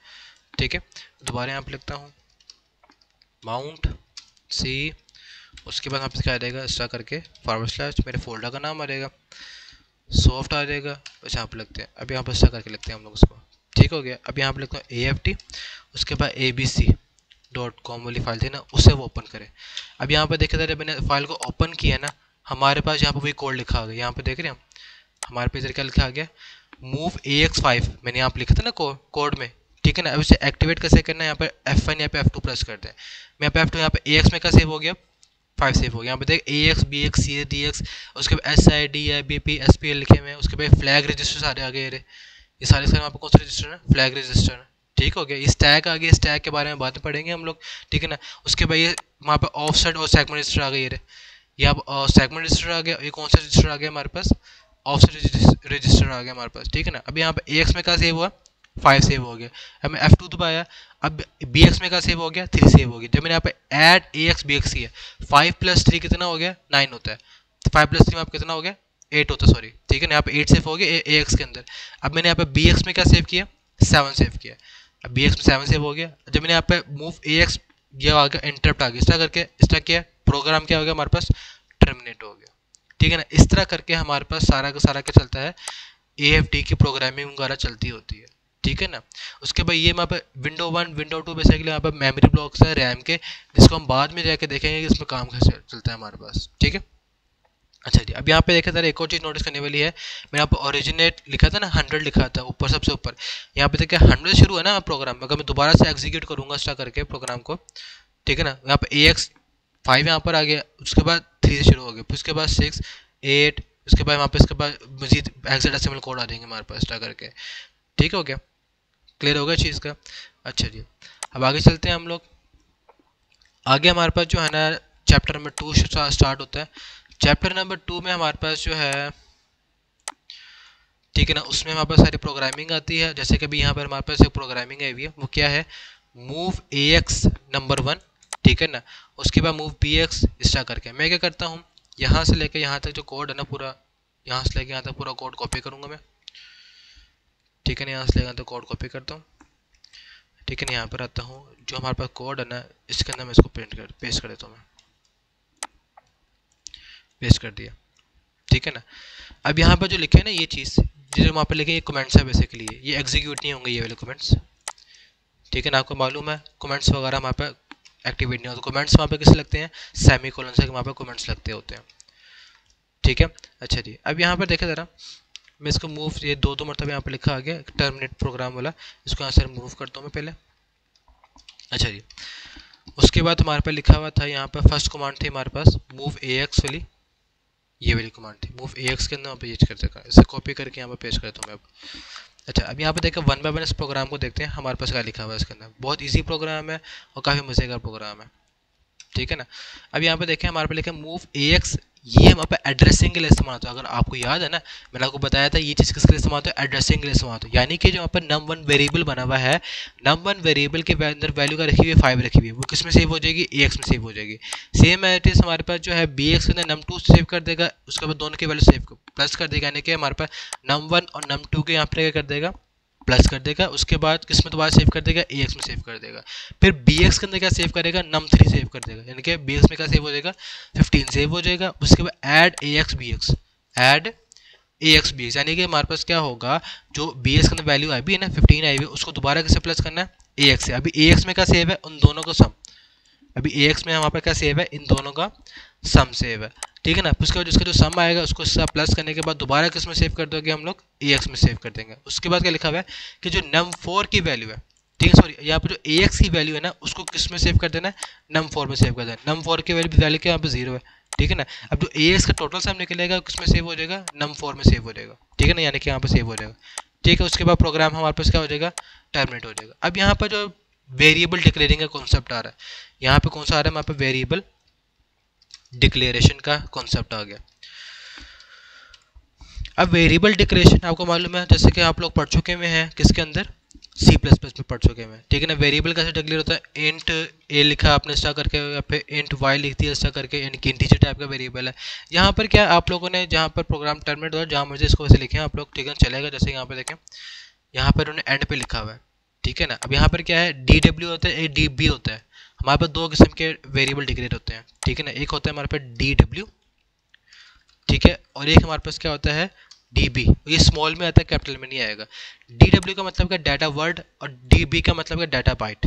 ठीक है। दोबारा यहाँ पर लिखता हूँ माउंट सी, उसके बाद यहाँ पे क्या आ जाएगा स्टार करके फॉरवर्ड स्लैश, मेरे फोल्डर का नाम आ जाएगा, सॉफ्ट आ जाएगा, बस यहाँ पे लिखते हैं। अब यहाँ पर स्टार करके लिखते हैं हम लोग उसको, ठीक हो गया। अब यहाँ पे लिखता हूँ AFT, उसके बाद abc.com वाली फाइल थी ना, उसे वो ओपन करें। अब यहाँ पर देखे जब मैंने फाइल को ओपन किया ना, हमारे पास यहाँ पर वही कोड लिखा आ गया, यहाँ पे देख रहे हैं हम, हमारे पे इधर क्या लिखा आ गया, मूव AX5, मैंने यहाँ पे लिखा था ना कोड में, ठीक है ना। अब इसे एक्टिवेट कैसे करना है, यहाँ पर F1 यहाँ पे F2 प्रेस करते हैं, मैं यहाँ पे F2, यहाँ पे AX में का सेव हो गया, 5 सेव हो गया। यहाँ पे देख AX BX CA DX, उसके बाद SI DI BP SPL लिखे हुए हैं, उसके बाद फ्लैग रजिस्टर सारे आ गए, ये सारे वहाँ पे कौन सा रजिस्टर है, फ्लैग रजिस्टर, ठीक हो गया। ये स्टैक आ गया, स्टैक के बारे में बात पढ़ेंगे हम लोग, ठीक है ना। उसके बाद ये वहाँ पे ऑफसेट और सेगमेंट रजिस्टर आ गई, ये अब सेगमेंट रजिस्टर आ गया, ये कौन सा रजिस्टर आ गया हमारे पास, ऑफसेट रजिस्टर आ गया हमारे पास, ठीक है ना। अब यहाँ पे AX में का सेव हुआ, 5 सेव हो गया। अब मैं F2 दबाया, अब BX में का सेव हो गया, 3 सेव हो गया। जब मैंने यहाँ पे ऐड AX BX किया, 5 + 3 कितना हो गया, 9 होता है, 5 + 3 में आप कितना हो गया, 8 होता है, सॉरी, ठीक है ना। यहाँ पे 8 सेव हो गया AX के अंदर। अब मैंने यहाँ पे BX में क्या सेव किया, 7 सेव किया। अब BX में 7 सेव हो गया। जब मैंने यहाँ पे मूव AX, ये आ गया इंटरप्ट आ गया, इस तरह करके स्टार्ट किया, प्रोग्राम क्या हो गया हमारे पास, टर्मिनेट हो गया, ठीक है ना। इस तरह करके हमारे पास सारा का सारा क्या चलता है, AFD की प्रोग्रामिंग वगैरह चलती होती है, ठीक है ना। उसके बाद ये वहाँ पे विंडो 1 विंडो 2 बेसिकली यहाँ पे मेमोरी ब्लॉक्स है रैम के, जिसको हम बाद में जाके देखेंगे कि इसमें काम कैसे चलता है हमारे पास, ठीक है। अच्छा जी, अब यहाँ पे देखा था एक और चीज़ नोटिस करने वाली है, मैंने यहाँ पे ओरिजिनेट लिखा था ना, 100 लिखा था ऊपर, सबसे ऊपर। यहाँ पे देखिए 100 शुरू है ना प्रोग्राम, अगर मैं दोबारा से एग्जीक्यूट करूँगा स्टार्ट करके प्रोग्राम को, ठीक है ना। यहाँ पे AX5 यहाँ पर आ गया, उसके बाद 3 से शुरू हो गया, फिर उसके बाद 6 8, उसके बाद वहाँ पे इसके बाद मजीद हेक्साडेसिमल कोड आ जाएंगे हमारे पास स्टार्ट करके, ठीक हो गया, क्लियर हो गया चीज़ का। अच्छा जी, अब आगे चलते हैं हम लोग। आगे हमारे पास जो है ना चैप्टर नंबर 2 स्टार्ट होता है। चैप्टर नंबर 2 में हमारे पास जो है, ठीक है ना, उसमें हमारे पास सारी प्रोग्रामिंग आती है। जैसे कि अभी यहाँ पर हमारे पास एक प्रोग्रामिंग आई हुई है, वो क्या है, मूव AX नंबर 1, ठीक है ना। उसके बाद मूव BX स्टार्ट करके मैं क्या करता हूँ, यहाँ से लेकर यहाँ तक जो कोड है ना पूरा, यहाँ से लेकर यहाँ तक पूरा कोड कॉपी करूँगा मैं, ठीक है ना। यहाँ से लेकर तो कोड कॉपी करता हूँ, ठीक है ना। यहाँ पर आता हूँ, जो हमारे पास कोड है ना, इसके अंदर मैं इसको पेस्ट कर देता हूँ, मैं पेस्ट कर दिया, ठीक है ना। अब यहाँ पर जो लिखे है ना ये चीज़, जो वहाँ पर लिखे ये कमेंट्स है बेसिकली, ये एग्जीक्यूट नहीं होंगे ये वाले कमेंट्स, ठीक है ना। आपको मालूम है कमेंट्स वगैरह वहाँ पर एक्टिवेट नहीं होते, कमेंट्स वहाँ पे किस लगते हैं, सेमीकोलन से वहाँ पे कमेंट्स लगते होते हैं, ठीक है। अच्छा जी, अब यहाँ पर देखें ज़रा, मैं इसको मूव, ये दो मरतबा यहाँ पे लिखा आ गया टर्मिनेट प्रोग्राम वाला, इसको यहाँ से मूव करता हूँ मैं पहले। अच्छा जी, उसके बाद हमारे पास लिखा हुआ था यहाँ पर फर्स्ट कमांड थी हमारे पास मूव AX वाली, ये वाली कमांड थी मूव AX के अंदर यहाँ पे यूज कर देगा, इसे कॉपी करके यहाँ पे पेस्ट करता हूँ मैं अब। अच्छा, अब यहाँ पे देखिए 1 बाय 1 इस प्रोग्राम को देखते हैं हमारे पास क्या लिखा हुआ है इसके अंदर। बहुत इजी प्रोग्राम है और काफ़ी मज़े का प्रोग्राम है, ठीक है ना। अब यहाँ पे देखें हमारे पे लिखा मूव AX, ये हमारे पे एड्रेसिंग के लिए इस्तेमाल होता है। अगर आपको याद है ना, मैंने आपको बताया था ये चीज़ किसके लिए इस्तेमाल होता है, एड्रेसिंग के लिए इस्तेमाल होता है। यानी कि जो यहाँ पर num1 वेरिएबल बना हुआ है, num1 वेरिएबल के अंदर वैल्यू का रखी हुई है 5 रखी हुई है, वो किस में सेव हो जाएगी, AX में सेव हो जाएगी। सेम एट इज हमारे पास जो है BX के अंदर num2 सेव कर देगा, उसके बाद दोनों की वैल्यू सेव प्लस कर देगा, यानी कि हमारे पास num1 और num2 के यहाँ पर क्या कर देगा, प्लस कर देगा। उसके बाद किस में दोबारा सेव कर देगा, AX में सेव कर देगा। फिर BX के अंदर क्या सेव करेगा, num3 सेव कर देगा, यानी कि BX में क्या सेव हो जाएगा, 15 सेव हो जाएगा। उसके बाद add AX BX, add AX BX, यानी कि हमारे पास क्या होगा, जो BX के अंदर वैल्यू आई भी है ना 15 आई हुई, उसको दोबारा किससे प्लस करना है, AX से। अभी AX में क्या सेव है, उन दोनों का सम, अभी AX में हमारे पास क्या सेव है, इन दोनों का सम सेव है, ठीक है ना। उसके बाद उसका जो सम आएगा उसको प्लस करने के बाद दोबारा किस में सेव कर दोगे हम लोग, AX में सेव कर देंगे। उसके बाद क्या लिखा हुआ है कि जो num4 की वैल्यू है, ठीक है, सॉरी यहाँ पे जो ax की वैल्यू है ना उसको किस में सेव कर देना है, num4 में सेव कर देना है। num4 की वैल्यू क्या यहाँ पे 0 है, ठीक है ना। अब जो ax का टोटल सम निकलेगा किस में सेव हो जाएगा, num4 में सेव हो जाएगा, ठीक है ना, यानी कि यहाँ पे सेव हो जाएगा, ठीक है। उसके बाद प्रोग्राम हमारे पास क्या हो जाएगा, टर्मिनेट हो जाएगा। अब यहाँ पर जो वेरिएबल डिक्लेयरिंग का कॉन्सेप्ट आ रहा है, यहाँ पे कौन सा आ रहा है, यहाँ पे वेरिएबल डिक्लेरेशन का कॉन्सेप्ट आ गया। अब वेरिएबल डिक्लेरेशन आपको मालूम है, जैसे कि आप लोग पढ़ चुके हुए हैं किसके अंदर, सी प्लस प्लस में पढ़ चुके हैं, ठीक है ना। वेरिएबल कैसे डिक्लेयर होता है, इंट ए लिखा आपने स्टार करके, या फिर इंट वाई लिख दिया स्टार करके, यानी कि इंटीजर टाइप का वेरिएबल है। यहाँ पर क्या आप लोगों ने जहाँ पर प्रोग्राम टर्मिनेट हो, जहाँ मुझे इसको वैसे लिखे हैं आप लोग, ठीक है चलेगा। जैसे यहाँ पे देखें, यहाँ पर उन्होंने एंड पे लिखा हुआ है, ठीक है ना। अब यहाँ पर क्या है, डी डब्ल्यू होता है, डी बी होता है। हमारे पास दो किस्म के वेरिएबल डिक्लेयर होते हैं, ठीक है ना। एक होता है हमारे पास डी डब्ल्यू, ठीक है, और एक हमारे पास क्या होता है डी बी। ये स्मॉल में आता है, कैपिटल में नहीं आएगा। डी डब्ल्यू का मतलब क्या, डाटा वर्ड, और डी बी का मतलब क्या, डाटा बाइट।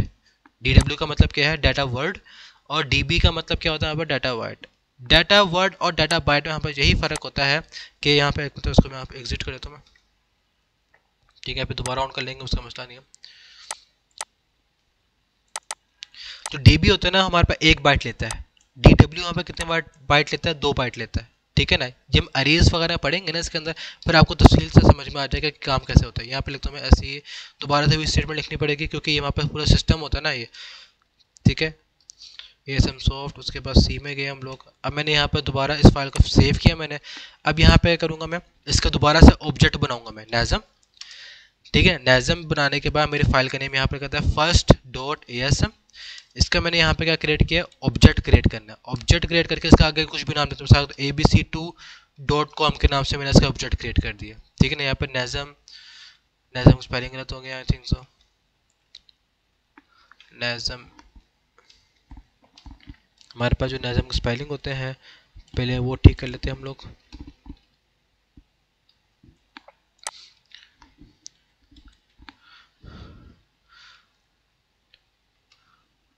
डी डब्ल्यू का मतलब क्या है, डाटा वर्ड, और डी बी का मतलब क्या होता है यहाँ पर, डाटा बाइट। डाटा वर्ड और डाटा बाइट में यहाँ पर यही फर्क होता है कि यहाँ पे मतलब उसको मैं यहाँ पे एग्जिट कर देता हूँ मैं, ठीक है, यहाँ पे दोबारा ऑन कर लेंगे, उसका मसला नहीं है। तो डी बी होता है ना हमारे पास 1 बाइट लेता है, डी डब्ल्यू यहाँ पे कितने बाइट लेता है, 2 बाइट लेता है, ठीक है ना। जब हम अरेज वगैरह पढ़ेंगे ना इसके अंदर, फिर आपको तफसील से समझ में आ जाएगा कि काम कैसे होता है। यहाँ पे लिखता हूँ मैं ऐसे ही, दोबारा से भी स्टेटमेंट लिखनी पड़ेगी क्योंकि यहाँ पे पूरा सिस्टम होता है ना ये, ठीक है। ASM सॉफ्ट, उसके बाद सी में गए हम लोग। अब मैंने यहाँ पर दोबारा इस फाइल को सेव किया मैंने। अब यहाँ पे करूँगा मैं, इसका दोबारा से ऑब्जेक्ट बनाऊंगा मैं, नैज़म, ठीक है। नैज़म बनाने के बाद मेरी फाइल का नेम यहाँ पे कहता है first.asm। इसका मैंने यहाँ पे क्या क्रिएट किया, ऑब्जेक्ट क्रिएट करना है। ऑब्जेक्ट क्रिएट करके इसका आगे कुछ भी नाम देता हूँ, abc2.com के नाम से मैंने इसका ऑब्जेक्ट क्रिएट कर दिया, ठीक है ना। यहाँ पर नैज़म, नैज़म स्पेलिंग गलत हो गया, आई थिंक सो, नैज़म, हमारे पास जो नैज़म के स्पेलिंग होते हैं पहले वो ठीक कर लेते हैं हम लोग।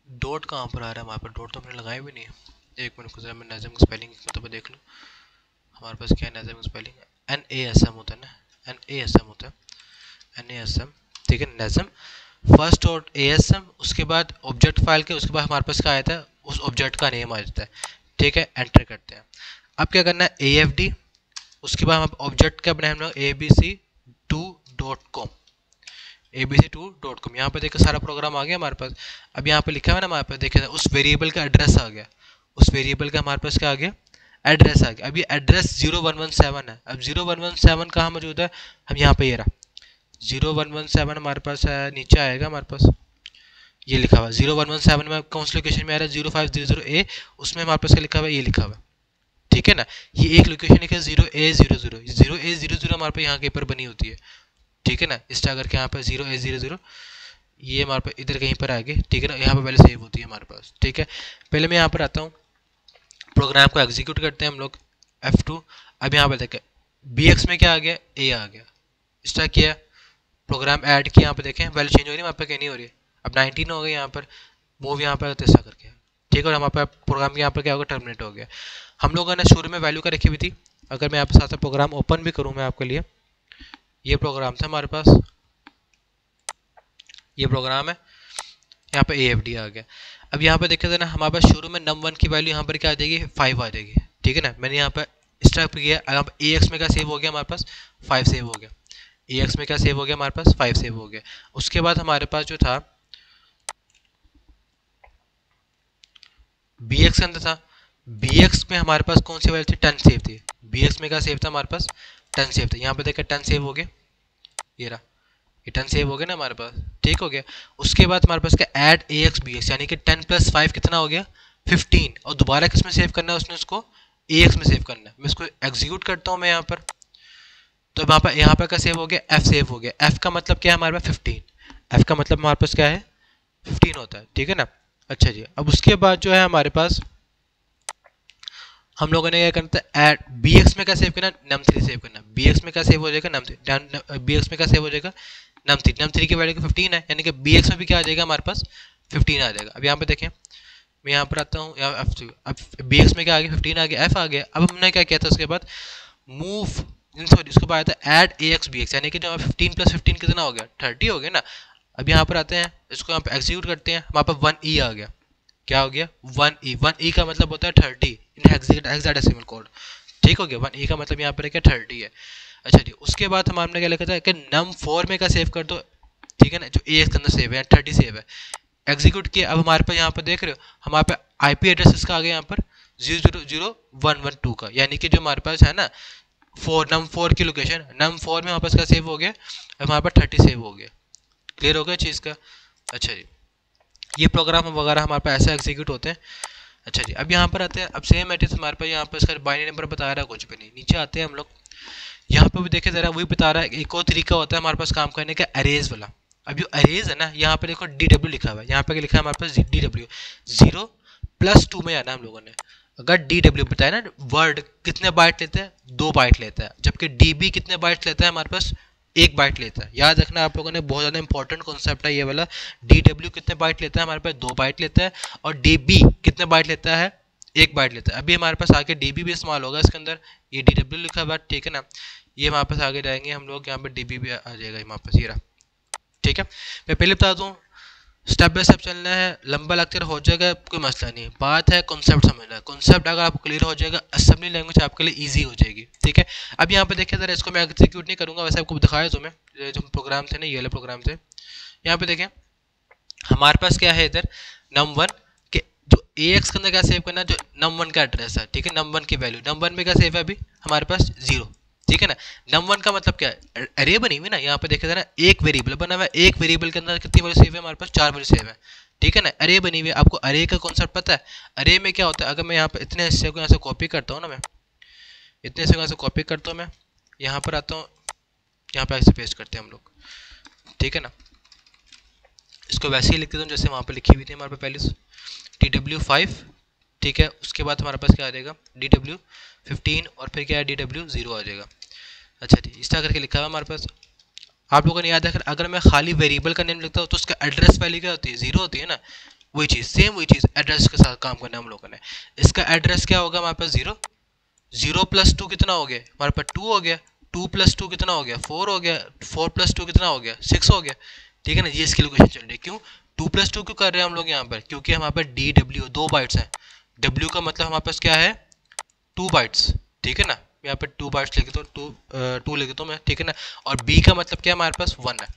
डॉट कहाँ पर आ रहा है हमारे पास, डॉट तो हमने लगाया भी नहीं है। एक मिनट को जरा मैं नैज़म की स्पेलिंग मतलब देख लूँ, हमारे पास क्या है नैज़म की स्पेलिंग, NASM होता है ना, NASM होता है, NASM, ठीक है। नैज़म first.asm, उसके बाद ऑब्जेक्ट फाइल के, उसके बाद हमारे पास क्या आता है, उस ऑब्जेक्ट का नेम आ जाता है, ठीक है। एंटर करते हैं। अब क्या करना है, AFD, उसके बाद हम ऑब्जेक्ट का बनाए हम लोग abc2.com, abc2.com। यहाँ पे देखिए सारा प्रोग्राम आ गया हमारे पास। अब यहाँ पे लिखा हुआ है ना हमारे पास, देखिए उस वेरिएबल का एड्रेस आ गया, उस वेरिएबल का हमारे पास क्या आ गया, एड्रेस आ गया। अब ये एड्रेस 0117 है। अब 0117 कहाँ मौजूद है, हम यहाँ पे ये रहा 0117 हमारे पास है, नीचे आएगा हमारे पास ये लिखा हुआ है 0117 में कौन सी लोकेशन में आ रहा है, 0500A, उसमें हमारे पास क्या लिखा हुआ है, ये लिखा हुआ है, ठीक है ना। ये एक लोकेशन लिखा है 0A00 हमारे पास यहाँ के ऊपर बनी होती है, ठीक है ना। इस टाइप करके यहाँ पर 0A00 ये हमारे पास इधर कहीं पर आगे, ठीक है ना, यहाँ पर पहले सेव होती है हमारे पास, ठीक है। पहले मैं यहाँ पर आता हूँ, प्रोग्राम को एग्जीक्यूट करते हैं हम लोग, F2। अब यहाँ पर देखें BX में क्या आ गया, A आ गया, इस टाइप किया, प्रोग्राम ऐड किया, यहाँ पे देखें वैल्यू चेंज हो रही है, वहाँ पर कहीं नहीं हो रही है। अब 19 हो गया, यहाँ पर मूव यहाँ पर ऐसा करके, ठीक है। और हमारे पास प्रोग्राम यहाँ पर क्या होगा, टर्मिनेट हो गया। हम लोगों ने शुरू में वैल्यू का रखी हुई थी। अगर मैं आपके साथ प्रोग्राम ओपन भी करूँ मैं आपके लिए, ये प्रोग्राम था हमारे पास, ये प्रोग्राम है, यहाँ पे AFD आ गया। अब यहाँ पे देखते थे ना हमारे पास शुरू में num1 की वैल्यू यहाँ पर क्या आ जाएगी, 5 आ जाएगी, ठीक है ना। मैंने यहाँ पर स्टार्ट किया। अब AX में क्या सेव हो गया हमारे पास, 5 सेव हो गया। AX में क्या सेव हो गया हमारे पास, 5 सेव हो गया। उसके बाद हमारे पास जो था BX के अंदर था, BX में हमारे पास कौन सी वैल्यू थी, 10 सेव थी। BX में क्या सेव था हमारे पास, 10 सेव था। यहाँ पे देखा 10 सेव हो गया, ये रहा, ये 10 सेव हो गया ना हमारे पास, ठीक हो गया। उसके बाद हमारे पास क्या, ऐड AX BX, यानी कि 10 + 5 कितना हो गया, 15। और दोबारा किस में सेव करना है उसने, उसको AX में सेव करना है। मैं इसको एग्जीक्यूट करता हूँ मैं यहाँ पर, तो यहाँ पर क्या सेव हो गया, F सेव हो गया। F का मतलब क्या है हमारे पास, 15। F का मतलब हमारे पास क्या है, 15 होता है, ठीक है ना। अच्छा जी, अब उसके बाद जो है हमारे पास हम लोगों ने क्या करना था, ऐड BX में क्या सेव करना, num3 सेव करना। BX में क्या सेव हो जाएगा, num3, BX में क्या सेव हो जाएगा, num3 की वैल्यू 15 है, यानी कि BX में भी क्या आ जाएगा हमारे पास, 15 आ जाएगा। अब यहाँ पे देखें, मैं यहाँ पर आता हूँ, अब BX में क्या आ गया, 15 आ गया, F आ गया। अब हमने क्या किया था उसके बाद, मूव, सॉरी उसके बाद आता है ऐड AX BX, यानी कि जो 15 + 15 कितना हो गया, 30 हो गया ना। अब यहाँ पर आते हैं, इसको यहाँ पे एग्जीक्यूट करते हैं, हमारे पास 1E आ गया। क्या हो गया? 1E। 1E का मतलब होता है 30 इन हेक्साडेसिमल कोड। ठीक हो गया? 1E का मतलब यहाँ पर क्या 30 है। अच्छा जी, उसके बाद हमने क्या लिखा था कि num4 में का सेव कर दो, ठीक है ना, जो AX के अंदर सेव है, 30 सेव है, एग्जीक्यूट किया। अब हमारे पास यहाँ पर देख रहे हो हमारे पास IP एड्रेस इसका आ गया यहाँ पर 000112 का, यानी कि जो हमारे पास है ना num4 की लोकेशन, num4 में हमारे पास क्या सेव हो गया, अब हमारे पास 30 सेव हो गया। क्लियर हो गया चीज़ का? अच्छा जी, ये प्रोग्राम वगैरह हमारे पास ऐसे एग्जीक्यूट होते हैं। अच्छा जी, अब यहाँ पर आते हैं, अब सेम एड्रेस हमारे पास यहाँ पर इसका बाइनरी नंबर बता रहा है, कुछ भी नहीं। नीचे आते हैं हम लोग, यहाँ पर भी देखे ज़रा, वही बता रहा है। एक और तरीका होता है हमारे पास काम करने का, अरेज वाला। अब जो अरेज है ना, यहाँ पर देखो DW लिखा हुआ है, यहाँ पर लिखा है हमारे पास DW 0+2 में आना हम लोगों ने। अगर DW बताया ना, वर्ड कितने बाइट लेते हैं, 2 बाइट लेता है, जबकि DB कितने बाइट लेता है हमारे पास, 1 बाइट लेता है। याद रखना आप लोगों ने, बहुत ज़्यादा इंपॉर्टेंट कॉन्सेप्ट है ये वाला। DW कितने बाइट लेता है हमारे पास, 2 बाइट लेता है, और DB कितने बाइट लेता है, 1 बाइट लेता है। अभी हमारे पास आगे DB भी इस्तेमाल होगा इसके अंदर, ये DW लिखा हुआ, ठीक है ना, ये हमारे पास आगे जाएंगे हम लोग, यहाँ पर DB भी आ जाएगा हमारे पास, ये रहा। ठीक है, मैं पहले बता दूँ, स्टेप बाय स्टेप चलना है, लंबा लेक्चर हो जाएगा, कोई मसला नहीं। बात है कॉन्सेप्ट समझना है, कॉन्सेप्ट अगर आपको क्लियर हो जाएगा, असेंबली लैंग्वेज आपके लिए इजी हो जाएगी। ठीक है, अब यहाँ पे देखिए ज़रा, इसको मैं एग्जीक्यूट नहीं करूँगा, वैसे आपको दिखाया तो मैं, जो प्रोग्राम थे ना, ये वाले प्रोग्राम थे। यहाँ पे देखें हमारे पास क्या है इधर, num1 के जो AX के अंदर क्या सेव करना है, जो num1 का एड्रेस है, ठीक है, num1 की वैल्यू, num1 में क्या सेव है अभी हमारे पास 0, ठीक है ना। num1 का मतलब क्या है, अरे बनी हुई ना, यहाँ पे देखा ना, एक वेरिएबल बना हुआ है, एक वेरिएबल के अंदर कितनी वैल्यू सेव है हमारे पास, 4 वैल्यू सेव है, ठीक है ना। अरे बनी हुई है, आपको अरे का कॉन्सेप्ट पता है? अरे में क्या होता है, अगर मैं यहाँ पे इतने हिस्से को यहाँ से कॉपी करता हूँ ना, मैं इतने हिस्से को यहाँ से कॉपी करता हूँ, मैं यहाँ पर आता हूँ, यहाँ पे ऐसे पेस्ट करते हैं हम लोग, ठीक है ना। इसको वैसे ही लिख देता हूँ जैसे वहाँ पर लिखी हुई थी हमारे पास पहले, DW5, ठीक है, उसके बाद हमारे पास क्या आ जाएगा, DW15, और फिर क्या है, DW0 आ जाएगा। अच्छा जी, इस तरह करके लिखा हुआ हमारे पास। आप लोगों ने याद रखना, अगर मैं खाली वेरिएबल का नेम लिखता हूँ तो उसका एड्रेस वैल्यू क्या होती है, 0 होती है ना। वही चीज़, सेम वही चीज़ एड्रेस के साथ काम करना है हम लोगों ने। इसका एड्रेस क्या होगा हमारे पास, 0, 0+2 कितना हो गया हमारे पास, 2 हो गया, 2+2 कितना हो गया, 4 हो गया, 4+2 कितना हो गया, 6 हो गया, ठीक है ना। ये इसकी लोकेशन चल रही है। क्यों 2+2 क्यों कर रहे हैं हम लोग यहाँ पर, क्योंकि हमारे पास DW 2 बाइट्स हैं, W का मतलब हमारे पास क्या है, 2 बाइट्स, ठीक है ना। यहाँ पे 2 बाइट्स लिख दो, 2 लिख दो मैं, ठीक है ना। और B का मतलब क्या है हमारे पास, 1 है।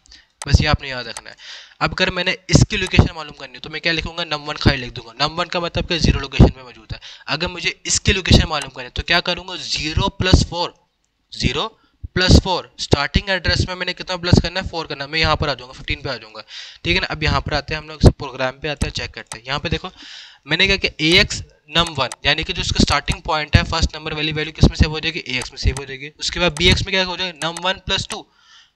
बस ये आपने याद रखना है। अब अगर मैंने इसकी लोकेशन मालूम करनी है तो मैं क्या लिखूंगा, num1 खाली लिख दूंगा। num1 का मतलब क्या, 0 लोकेशन में मौजूद है। अगर मुझे इसकी लोकेशन मालूम करनी है तो क्या करूंगा, 0+4, 0+4 स्टार्टिंग एड्रेस में मैंने कितना प्लस करना है, 4 करना है। मैं यहाँ पर आ जाऊंगा, 15 पे आ जाऊंगा, ठीक है ना। अब यहाँ पर आते हैं हम लोग, प्रोग्राम पे आते हैं, चेक करते हैं। यहाँ पे देखो मैंने क्या किया, AX num1, यानी कि जो उसका स्टार्टिंग पॉइंट है, फर्स्ट नंबर वाली वैल्यू किस में सेव हो जाएगी, AX में सेव हो जाएगी। उसके बाद BX में क्या हो जाएगा, num1+2,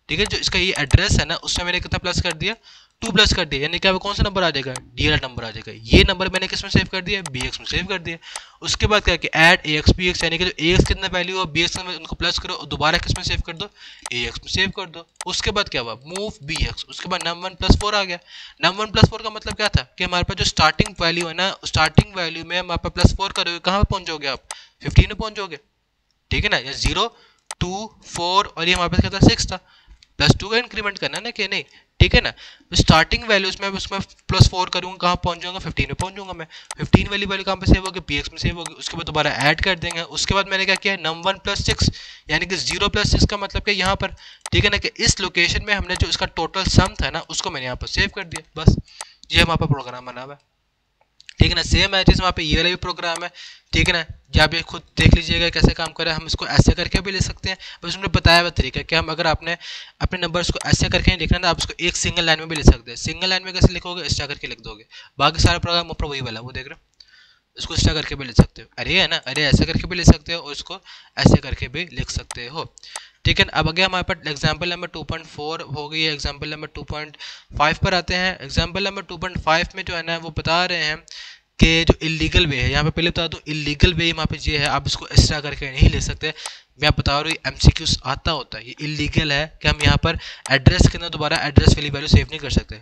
ठीक है, जो इसका ये एड्रेस है ना, उसमें मैंने कितना प्लस कर दिया, 2 प्लस कर दिया, यानी क्या कौन सा नंबर आ जाएगा, डी वाला नंबर आ जाएगा। ये नंबर मैंने किस में सेव कर दिया, BX में सेव कर दिया। उसके बाद क्या किया, ऐड AX BX, यानी कि जो AX कितना वैल्यू है BX में उनको प्लस करो और दोबारा किस में सेव कर दो, AX में सेव कर दो। उसके बाद क्या हुआ, मूव BX, उसके बाद num1+4 आ गया। num1+4 का मतलब क्या था कि हमारे पास जो स्टार्टिंग वैल्यू है ना, स्टार्टिंग वैल्यू में हम आप +4 करोगे, कहाँ पे पहुंचोगे आप, 15 में पहुंचोगे, ठीक है ना। या 0, 2, 4 और ये हमारे पास क्या था, 6 था। +2 का इंक्रीमेंट करना है ना कि नहीं, ठीक है ना। स्टार्टिंग वैल्यूज में उसमें +4 करूंगा, कहाँ पहुंच जाऊंगा, 15 में पहुंच जाऊंगा मैं। 15 वाली वैल्यू कहाँ पे सेव होगी, BX में सेव होगी। उसके बाद दोबारा ऐड कर देंगे। उसके बाद मैंने क्या किया, num1+6, यानी कि 0+6 का मतलब कि यहाँ पर, ठीक है ना, कि इस लोकेशन में हमने जो इसका टोटल सम था ना, उसको मैंने यहाँ पर सेव कर दिया। बस ये हमारे पास प्रोग्राम बना हुआ है, ठीक है ना। सेम है जैसे वहाँ पे ये वाला भी प्रोग्राम है, ठीक है ना। या आप ये खुद देख लीजिएगा कैसे काम कर रहा है। हम इसको ऐसे करके भी ले सकते हैं, बस उन्होंने बताया हुआ तरीका कि हम अगर आपने अपने नंबर्स को ऐसे करके नहीं लिखना ना, आप इसको एक सिंगल लाइन में भी लिख सकते हैं। सिंगल लाइन में कैसे लिखोगे, इस तरह करके लिख दोगे। बाकी सारा प्रोग्राम ऊपर वही वाला, वो देख रहे हो, इसको इस तरह करके भी लिख सकते हो। अरे है ना, अरे ऐसे करके भी लिख सकते हो और इसको ऐसे करके भी लिख सकते हो, ठीक है। अब अगर हमारे पास एग्जाम्पल नंबर 2.4 हो गई है, एग्जाम्पल नंबर 2.5 पर आते हैं। एग्जाम्पल नंबर 2.5 में जो है ना, वो बता रहे हैं कि जो इलीगल वे है, यहाँ पे पहले बता दूँ इलीगल वे यहाँ पे ये है, आप इसको इस तरह करके नहीं ले सकते। मैं बता रहा हूँ MCQs आता होता है, ये इलीगल है कि हम यहाँ पर एड्रेस के अंदर दोबारा एड्रेस वाली वैल्यू सेव नहीं कर सकते,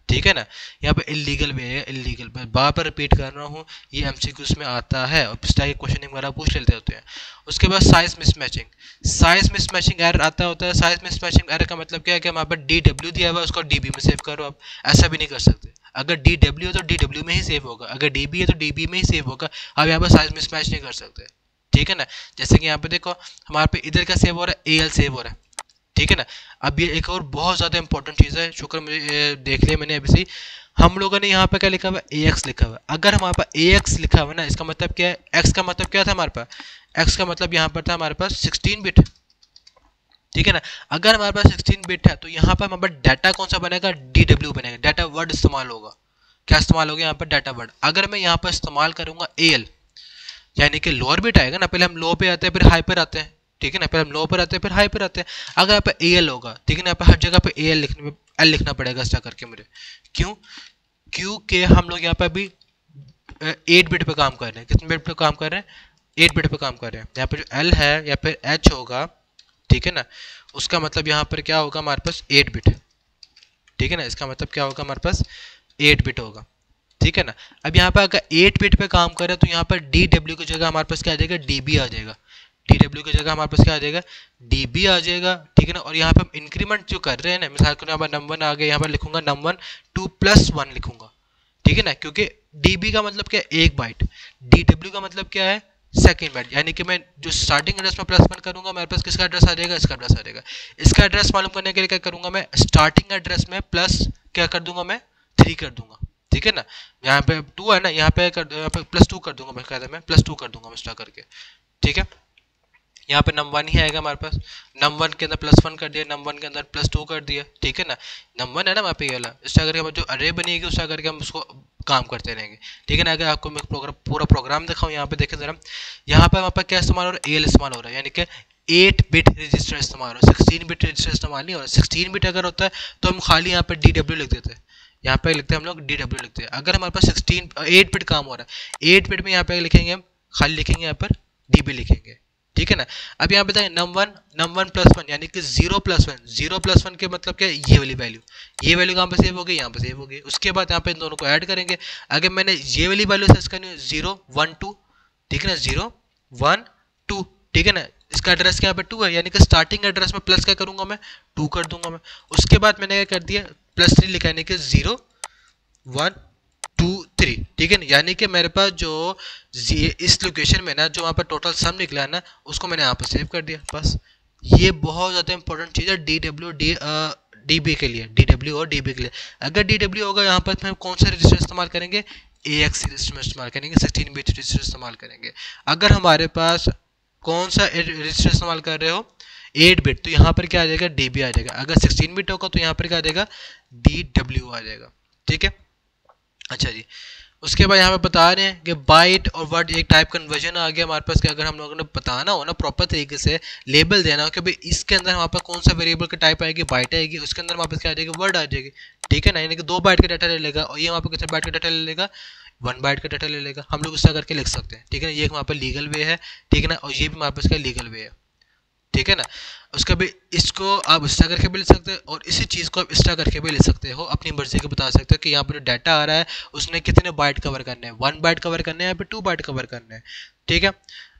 ठीक है ना। यहाँ पे इलीगल वे है, इलीगल, मैं बार बार रिपीट कर रहा हूँ, ये एमसीक्यूज में आता है और इस टाइप के क्वेश्चन वगैरह पूछ लेते होते हैं। उसके बाद size mismatching, size mismatching error आता होता है। साइज मिसमैचिंग एरर का मतलब क्या है कि हमारे पास डी डब्ल्यू दिया हुआ है, उसको डीबी में सेव करो। आप ऐसा भी नहीं कर सकते, अगर डी डब्ल्यू है तो डी डब्ल्यू में ही सेव होगा, अगर डीबी है तो डीबी में ही सेव होगा। आप यहाँ पर साइज मिसमैच नहीं कर सकते, ठीक है ना। जैसे कि यहाँ पे देखो हमारे पे इधर क्या सेव हो रहा है, एल सेव हो रहा है, ठीक है ना। अब ये एक और बहुत ज़्यादा इंपॉर्टेंट चीज़ है, शुक्र मुझे देख लिया मैंने अभी से। हम लोगों ने यहाँ पे क्या लिखा हुआ है, AX लिखा हुआ है। अगर हमारे पास AX लिखा हुआ है ना, इसका मतलब क्या है, X का मतलब क्या था हमारे पास, X का मतलब यहाँ पर था हमारे पास 16 बिट, ठीक है ना। अगर हमारे पास 16 बिट है तो यहाँ पर हमारे पास डाटा कौन सा बनेगा, DW बनेगा, डाटा वर्ड इस्तेमाल होगा। क्या इस्तेमाल होगा यहाँ पर, डाटा वर्ड। अगर मैं यहाँ पर इस्तेमाल करूँगा AL, यानी कि लोअर बिट आएगा ना, पहले हम लो पे आते हैं फिर हाई पर आते हैं, ठीक है ना, पहले हम लो पर आते हैं फिर हाई पर आते हैं। अगर यहाँ पे AL होगा, ठीक है ना, यहाँ पे हर जगह पे AL लिखने एल लिखना पड़ेगा इस करके मुझे। क्यों, क्योंकि हम लोग यहाँ पे अभी 8 बिट पे काम कर रहे हैं। कितने बिट पे काम कर रहे हैं, 8 बिट पे काम कर रहे हैं। यहाँ पे जो L है या फिर H होगा, ठीक है ना, उसका मतलब यहाँ पर क्या होगा हमारे पास 8 बिट, ठीक है ना। इसका मतलब क्या होगा हमारे पास 8 बिट होगा, ठीक है ना। अब यहाँ पर अगर 8 बिट पे काम करे तो यहाँ पर DW की जगह हमारे पास क्या आ जाएगा, DB आ जाएगा। DW की जगह हमारे पास क्या आ जाएगा, DB आ जाएगा, ठीक है ना। और यहाँ पे हम इंक्रीमेंट जो कर रहे हैं ना, मिसाल को यहाँ पर नंबर आ गया, यहाँ पर लिखूंगा नंबर 2+1 लिखूंगा, ठीक है ना, क्योंकि DB का मतलब क्या है 1 बाइट, DW का मतलब क्या है सेकेंड बाइट। यानी कि मैं जो स्टार्टिंग एड्रेस में +1 करूंगा, मेरे पास किसका एड्रेस आ जाएगा, इसका एड्रेस आ जाएगा। इसका एड्रेस मालूम करने के लिए क्या करूंगा, मैं स्टार्टिंग एड्रेस में प्लस क्या कर दूंगा, मैं 3 कर दूंगा, ठीक है ना। यहाँ पे 2 है ना, यहाँ पे +2 कर दूंगा, मैं कहता मैं +2 कर दूंगा मैं करके, ठीक है। यहाँ पे नंबर 1 ही आएगा हमारे पास, नंबर 1 के अंदर +1 कर दिया, नंबर 1 के अंदर +2 कर दिया, ठीक है ना। नंबर 1 है ना वहाँ पे ये वाला, इस तरह करके जो अरे बनेगी उस तरह करके हम उसको काम करते रहेंगे, ठीक है ना। अगर आपको मैं पूरा प्रोग्राम दिखाऊँ, यहाँ पे देखें जरा, यहाँ पे वहाँ पर क्या इस्तेमाल हो रहा है, AL इस्तेमाल हो रहा है, यानी कि 8 बिट रजिस्टर इस्तेमाल हो रहा है, 16 बिट रजिस्टर इस्तेमाल नहीं हो रहा। 16 बिट अगर होता है तो हम खाली यहाँ पे DW लिख देते हैं, यहाँ पे लिखते हैं हम लोग DW लिखते हैं। अगर हमारे पास 8 बिट काम हो रहा है, 8 बिट में यहाँ पे लिखेंगे हम, खाली लिखेंगे यहाँ पर DB लिखेंगे, ठीक है ना। अब यहाँ बताएं नम वन +1 यानी कि 0+1, 0+1 के मतलब क्या है, ये वाली वैल्यू, ये वैल्यू कहाँ पे सेव हो गई, यहाँ पे सेव हो गई। उसके बाद यहाँ पे इन दोनों को ऐड करेंगे। अगर मैंने ये वाली वैल्यू सर्च करनी है 0 1 2, ठीक है ना, 0 1 2, ठीक है ना। इसका एड्रेस क्या पे 2 है, यानी कि स्टार्टिंग एड्रेस में प्लस क्या करूंगा मैं, 2 कर दूंगा मैं। उसके बाद मैंने क्या कर दिया, +3 लिखा, यानी कि 0 1 2 3, ठीक है ना। यानी कि मेरे पास जो इस लोकेशन में ना जो वहाँ पर टोटल सम निकला है ना, उसको मैंने यहाँ पर सेव कर दिया, बस। ये बहुत ज़्यादा इंपॉर्टेंट चीज़ है DB के लिए, DW और DB के लिए। अगर DW होगा यहाँ पर हम कौन सा रजिस्टर इस्तेमाल करेंगे, AX रजिस्टर इस्तेमाल करेंगे, 16 बिट रजिस्टर इस्तेमाल करेंगे। अगर हमारे पास कौन सा रजिस्टर इस्तेमाल कर रहे हो, 8 बिट, तो यहाँ पर क्या आ जाएगा, DB आ जाएगा। अगर 16 बिट होगा तो यहाँ पर क्या आ जाएगा, DW आ जाएगा, ठीक है। अच्छा जी, उसके बाद यहाँ पे बता रहे हैं कि बाइट और वर्ड एक टाइप कन्वर्जन आ गया हमारे पास। कि अगर हम लोगों ने बताना हो ना प्रॉपर तरीके से, लेबल देना हो कि भाई इसके अंदर हमारे पास कौन सा वेरिएबल का टाइप आएगी, बाइट आएगी, उसके अंदर हमारे पास क्या आ जाएगी, वर्ड आ जाएगी, ठीक है ना। यानी कि 2 बाइट का डाटा ले लेगा, और ये वहाँ पर कितने बाइट का डाटा ले लेगा, 1 बाइट का डाटा ले लेगा। हम लोग इसका करके लिख सकते हैं, ठीक है ना। ये वहाँ पर लीगल वे है, ठीक है ना, और ये भी हमारे पास का लीगल वे है, ठीक है ना। उसका भी इसको आप इस तरह करके भी लिख सकते हैं, और इसी चीज़ को आप इस तरह करके भी लिख सकते हो, अपनी मर्जी के बता सकते हो कि यहाँ पर जो डाटा आ रहा है उसने कितने बाइट कवर करने हैं, 1 बाइट कवर करने हैं या फिर 2 बाइट कवर करने हैं, ठीक है।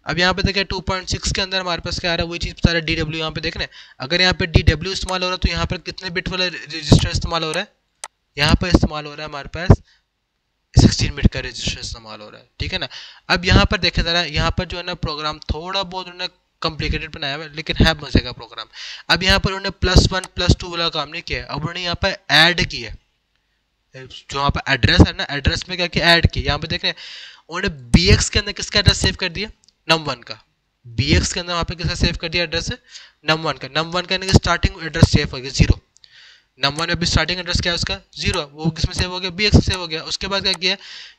अब यहाँ पे देखिए 2.6 के अंदर हमारे पास क्या आ रहा है, वही चीज़ बता रहा है DW। यहाँ पे देख रहे हैं, अगर यहाँ पे DW इस्तेमाल हो रहा है तो यहाँ पर कितने बिट वाला रजिस्टर इस्तेमाल हो रहा है, यहाँ पर इस्तेमाल हो रहा है हमारे पास 16 बिट का रजिस्टर इस्तेमाल हो रहा है, ठीक है ना। अब यहाँ पर देखें जरा, यहाँ पर जो है ना प्रोग्राम थोड़ा बहुत उन्होंने कॉम्प्लिकेटेड बनाया हुआ है, लेकिन है मजे का प्रोग्राम। अब यहाँ पर उन्होंने +1 +2 वाला काम नहीं किया है, अब उन्होंने यहाँ पर ऐड किया है। जो यहाँ पर एड्रेस है ना, एड्रेस में क्या किया, ऐड किया। यहाँ पे देख रहे हैं उन्होंने BX के अंदर किसका एड्रेस सेव कर दिया, num1 का। BX के अंदर वहाँ पे किसका सेव कर दिया एड्रेस, num1 का। num1 का स्टार्टिंग एड्रेस सेव हो गया 0, नंबर में भी स्टार्टिंग एड्रेस क्या है उसका 0, वो किस में सेव हो गया, BX में सेव हो गया। उसके बाद क्या किया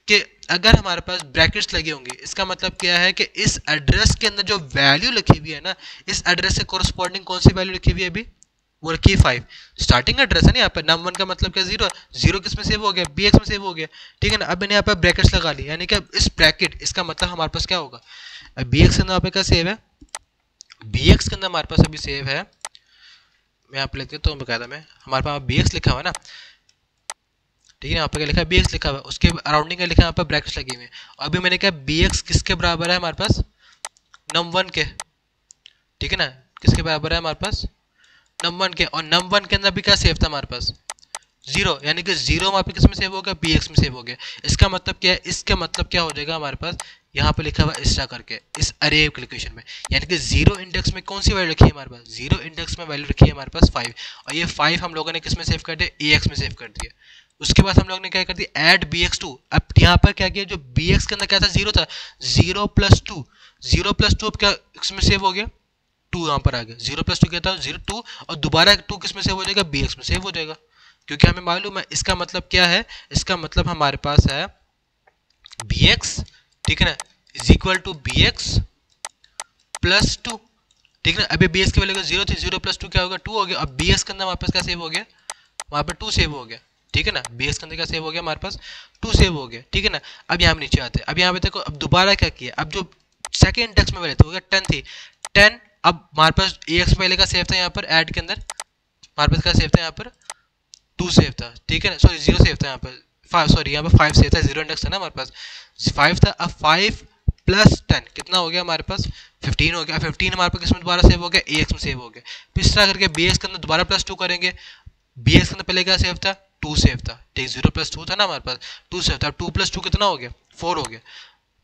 कि अगर हमारे पास ब्रैकेट्स लगे होंगे, इसका मतलब क्या है कि इस एड्रेस के अंदर जो वैल्यू लिखी हुई है ना, इस एड्रेस से कोरस्पॉन्डिंग कौन सी वैल्यू लिखी हुई है अभी, वो रखी 5, स्टार्टिंग एड्रेस है ना। यहाँ पर num1 का मतलब क्या 0, 0 किस में सेव हो गया, BX में सेव हो गया, ठीक है ना। अब मैंने यहाँ पर ब्रैकेट्स लगा ली, यानी कि इस ब्रैकेट इसका मतलब हमारे पास क्या होगा, BX के अंदर यहाँ पे क्या सेव है, BX के अंदर हमारे पास अभी सेव है, मैं आप लिख देता हूँ बकायदा में, हमारे पास BX लिखा हुआ है ना, ठीक है, यहाँ पे क्या लिखा है bx लिखा हुआ है, उसके अराउंडिंग का लिखा है यहाँ पर ब्रैकेट्स लगी हुई है। अभी मैंने कहा bx किसके बराबर है हमारे पास, num1 के, ठीक है ना, किसके बराबर है हमारे पास, num1 के, और num1 के अंदर भी क्या सेव था हमारे पास, जीरो, यानी कि जीरो वहाँ पे किस में सेव हो गया, bx में सेव हो गया। इसका मतलब क्या है, इसका मतलब क्या हो जाएगा हमारे पास, यहाँ पे लिखा हुआ एक्स्ट्रा करके इस अरे कैलकुलेशन में, यानी कि जीरो इंडेक्स में कौन सी वैल्यू रखी है हमारे पास, जीरो इंडेक्स में वैल्यू रखी है हमारे पास 5, और ये 5 हम लोगों ने किस में सेव कर दिया, ax में सेव कर दिया। उसके बाद हम लोग ने क्या कर दिया, ऐड bx2। अब यहाँ पर क्या किया, जो bx के अंदर क्या था, जीरो था, 0+2, 0+2 अब क्या इसमें सेव हो गया, 2 यहाँ पर आ गया, 0+2 क्या था, 0 2, और दोबारा 2 किस में सेव हो जाएगा, bx में सेव हो जाएगा, क्योंकि हमें मालूम है। इसका मतलब क्या है, इसका मतलब हमारे पास है bx, ठीक है ना, is equal to bx plus 2, ठीक है ना। अभी bx की वैल्यू 0 थी, 0+2 क्या होगा, 2 हो गया। अब bx के अंदर हमारे पास क्या सेव हो गया, वहां पर 2 सेव हो गया, ठीक है ना, bx के अंदर क्या सेव हो गया हमारे पास, 2 सेव हो गया, ठीक है ना। अब यहाँ नीचे आते हैं, अब यहाँ पे देखो, अब दोबारा क्या किया, अब जो सेकंड इंडेक्स में वैल्यू थी हो गया 10 थी, 10, अब हमारे पास ax पहले का सेव था यहाँ पर ऐड के अंदर, हमारे पास क्या सेव था यहाँ पर, 2 सेव था, ठीक है ना, सॉरी 0 सेव था यहाँ पर, 5, सॉरी यहाँ पर 5 सेव था, 0 इंडेक्स था ना हमारे पास, 5 था। अब 5 प्लस 10 कितना हो गया हमारे पास, 15 हो गया। 15 हमारे पास किसमें दोबारा सेव हो गया, ax में सेव हो गया। फिर इस तरह करके bx के अंदर दोबारा +2 करेंगे, bx के अंदर पहले क्या सेव था, 2 सेव था, ठीक, 0+2 था ना हमारे पास, 2 सेव था। अब 2+2 कितना हो गया, 4 हो गया,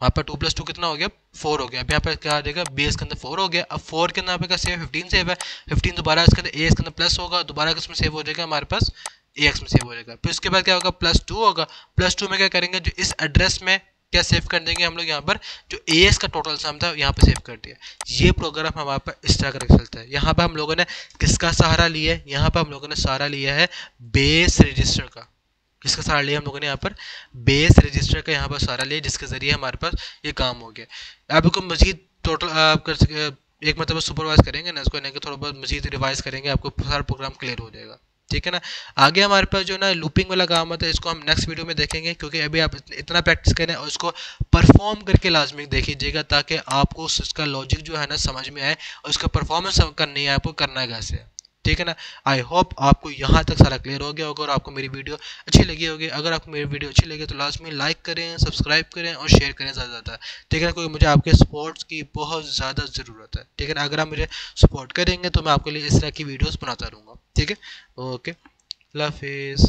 वहाँ पर 2+2 कितना हो गया, 4 हो गया। अब यहाँ पर क्या आ जाएगा, bs के अंदर 4 हो गया। अब 4 के अंदर यहाँ पे क्या सेव, 15 सेव है, 15 दोबारा इसके अंदर as के अंदर प्लस होगा, दोबारा किसमें सेव हो जाएगा हमारे पास, ax में सेव हो जाएगा। फिर उसके बाद क्या होगा, +2 होगा, +2 में क्या करेंगे, जो इस एड्रेस में क्या सेव कर देंगे हम लोग, यहाँ पर जो as का टोटल सम था यहाँ पे सेव कर दिया। ये प्रोग्राम हमारे पास इस तरह करके चलता है। यहाँ पर हम लोगों ने किसका सहारा लिया है, यहाँ पर हम लोगों ने सहारा लिया है बेस रजिस्टर का। किसका सहारा लिया हम लोगों ने यहाँ पर, बेस रजिस्टर का यहाँ पर सहारा लिया, जिसके जरिए हमारे पास ये काम हो गया। अब इसको मजीद टोटल आप कर सके, एक मतलब सुपरवाइज करेंगे ना इसको, नहीं थोड़ा बहुत मजीद रिवाइज करेंगे, आपको सारा प्रोग्राम क्लियर हो जाएगा, ठीक है ना। आगे हमारे पास जो ना लूपिंग वाला काम होता है, इसको हम नेक्स्ट वीडियो में देखेंगे, क्योंकि अभी आप इतना प्रैक्टिस करें और इसको परफॉर्म करके लाजमी देखिएगा, ताकि आपको उसका लॉजिक जो है ना समझ में आए, और उसका परफॉर्मेंस करनी है, आपको करना है कैसे, ठीक है ना। आई होप आपको यहाँ तक सारा क्लियर हो गया होगा और आपको मेरी वीडियो अच्छी लगी होगी। अगर आपको मेरी वीडियो अच्छी लगी तो लाजमी लाइक करें, सब्सक्राइब करें और शेयर करें ज़्यादा ज़्यादा, ठीक है ना। कोई मुझे आपके सपोर्ट्स की बहुत ज़्यादा ज़रूरत है, ठीक है ना। अगर आप मुझे सपोर्ट करेंगे तो मैं आपके लिए इस तरह की वीडियोज़ बनाता रहूँगा, ठीक है। ओके, अल्लाह हाफिज़।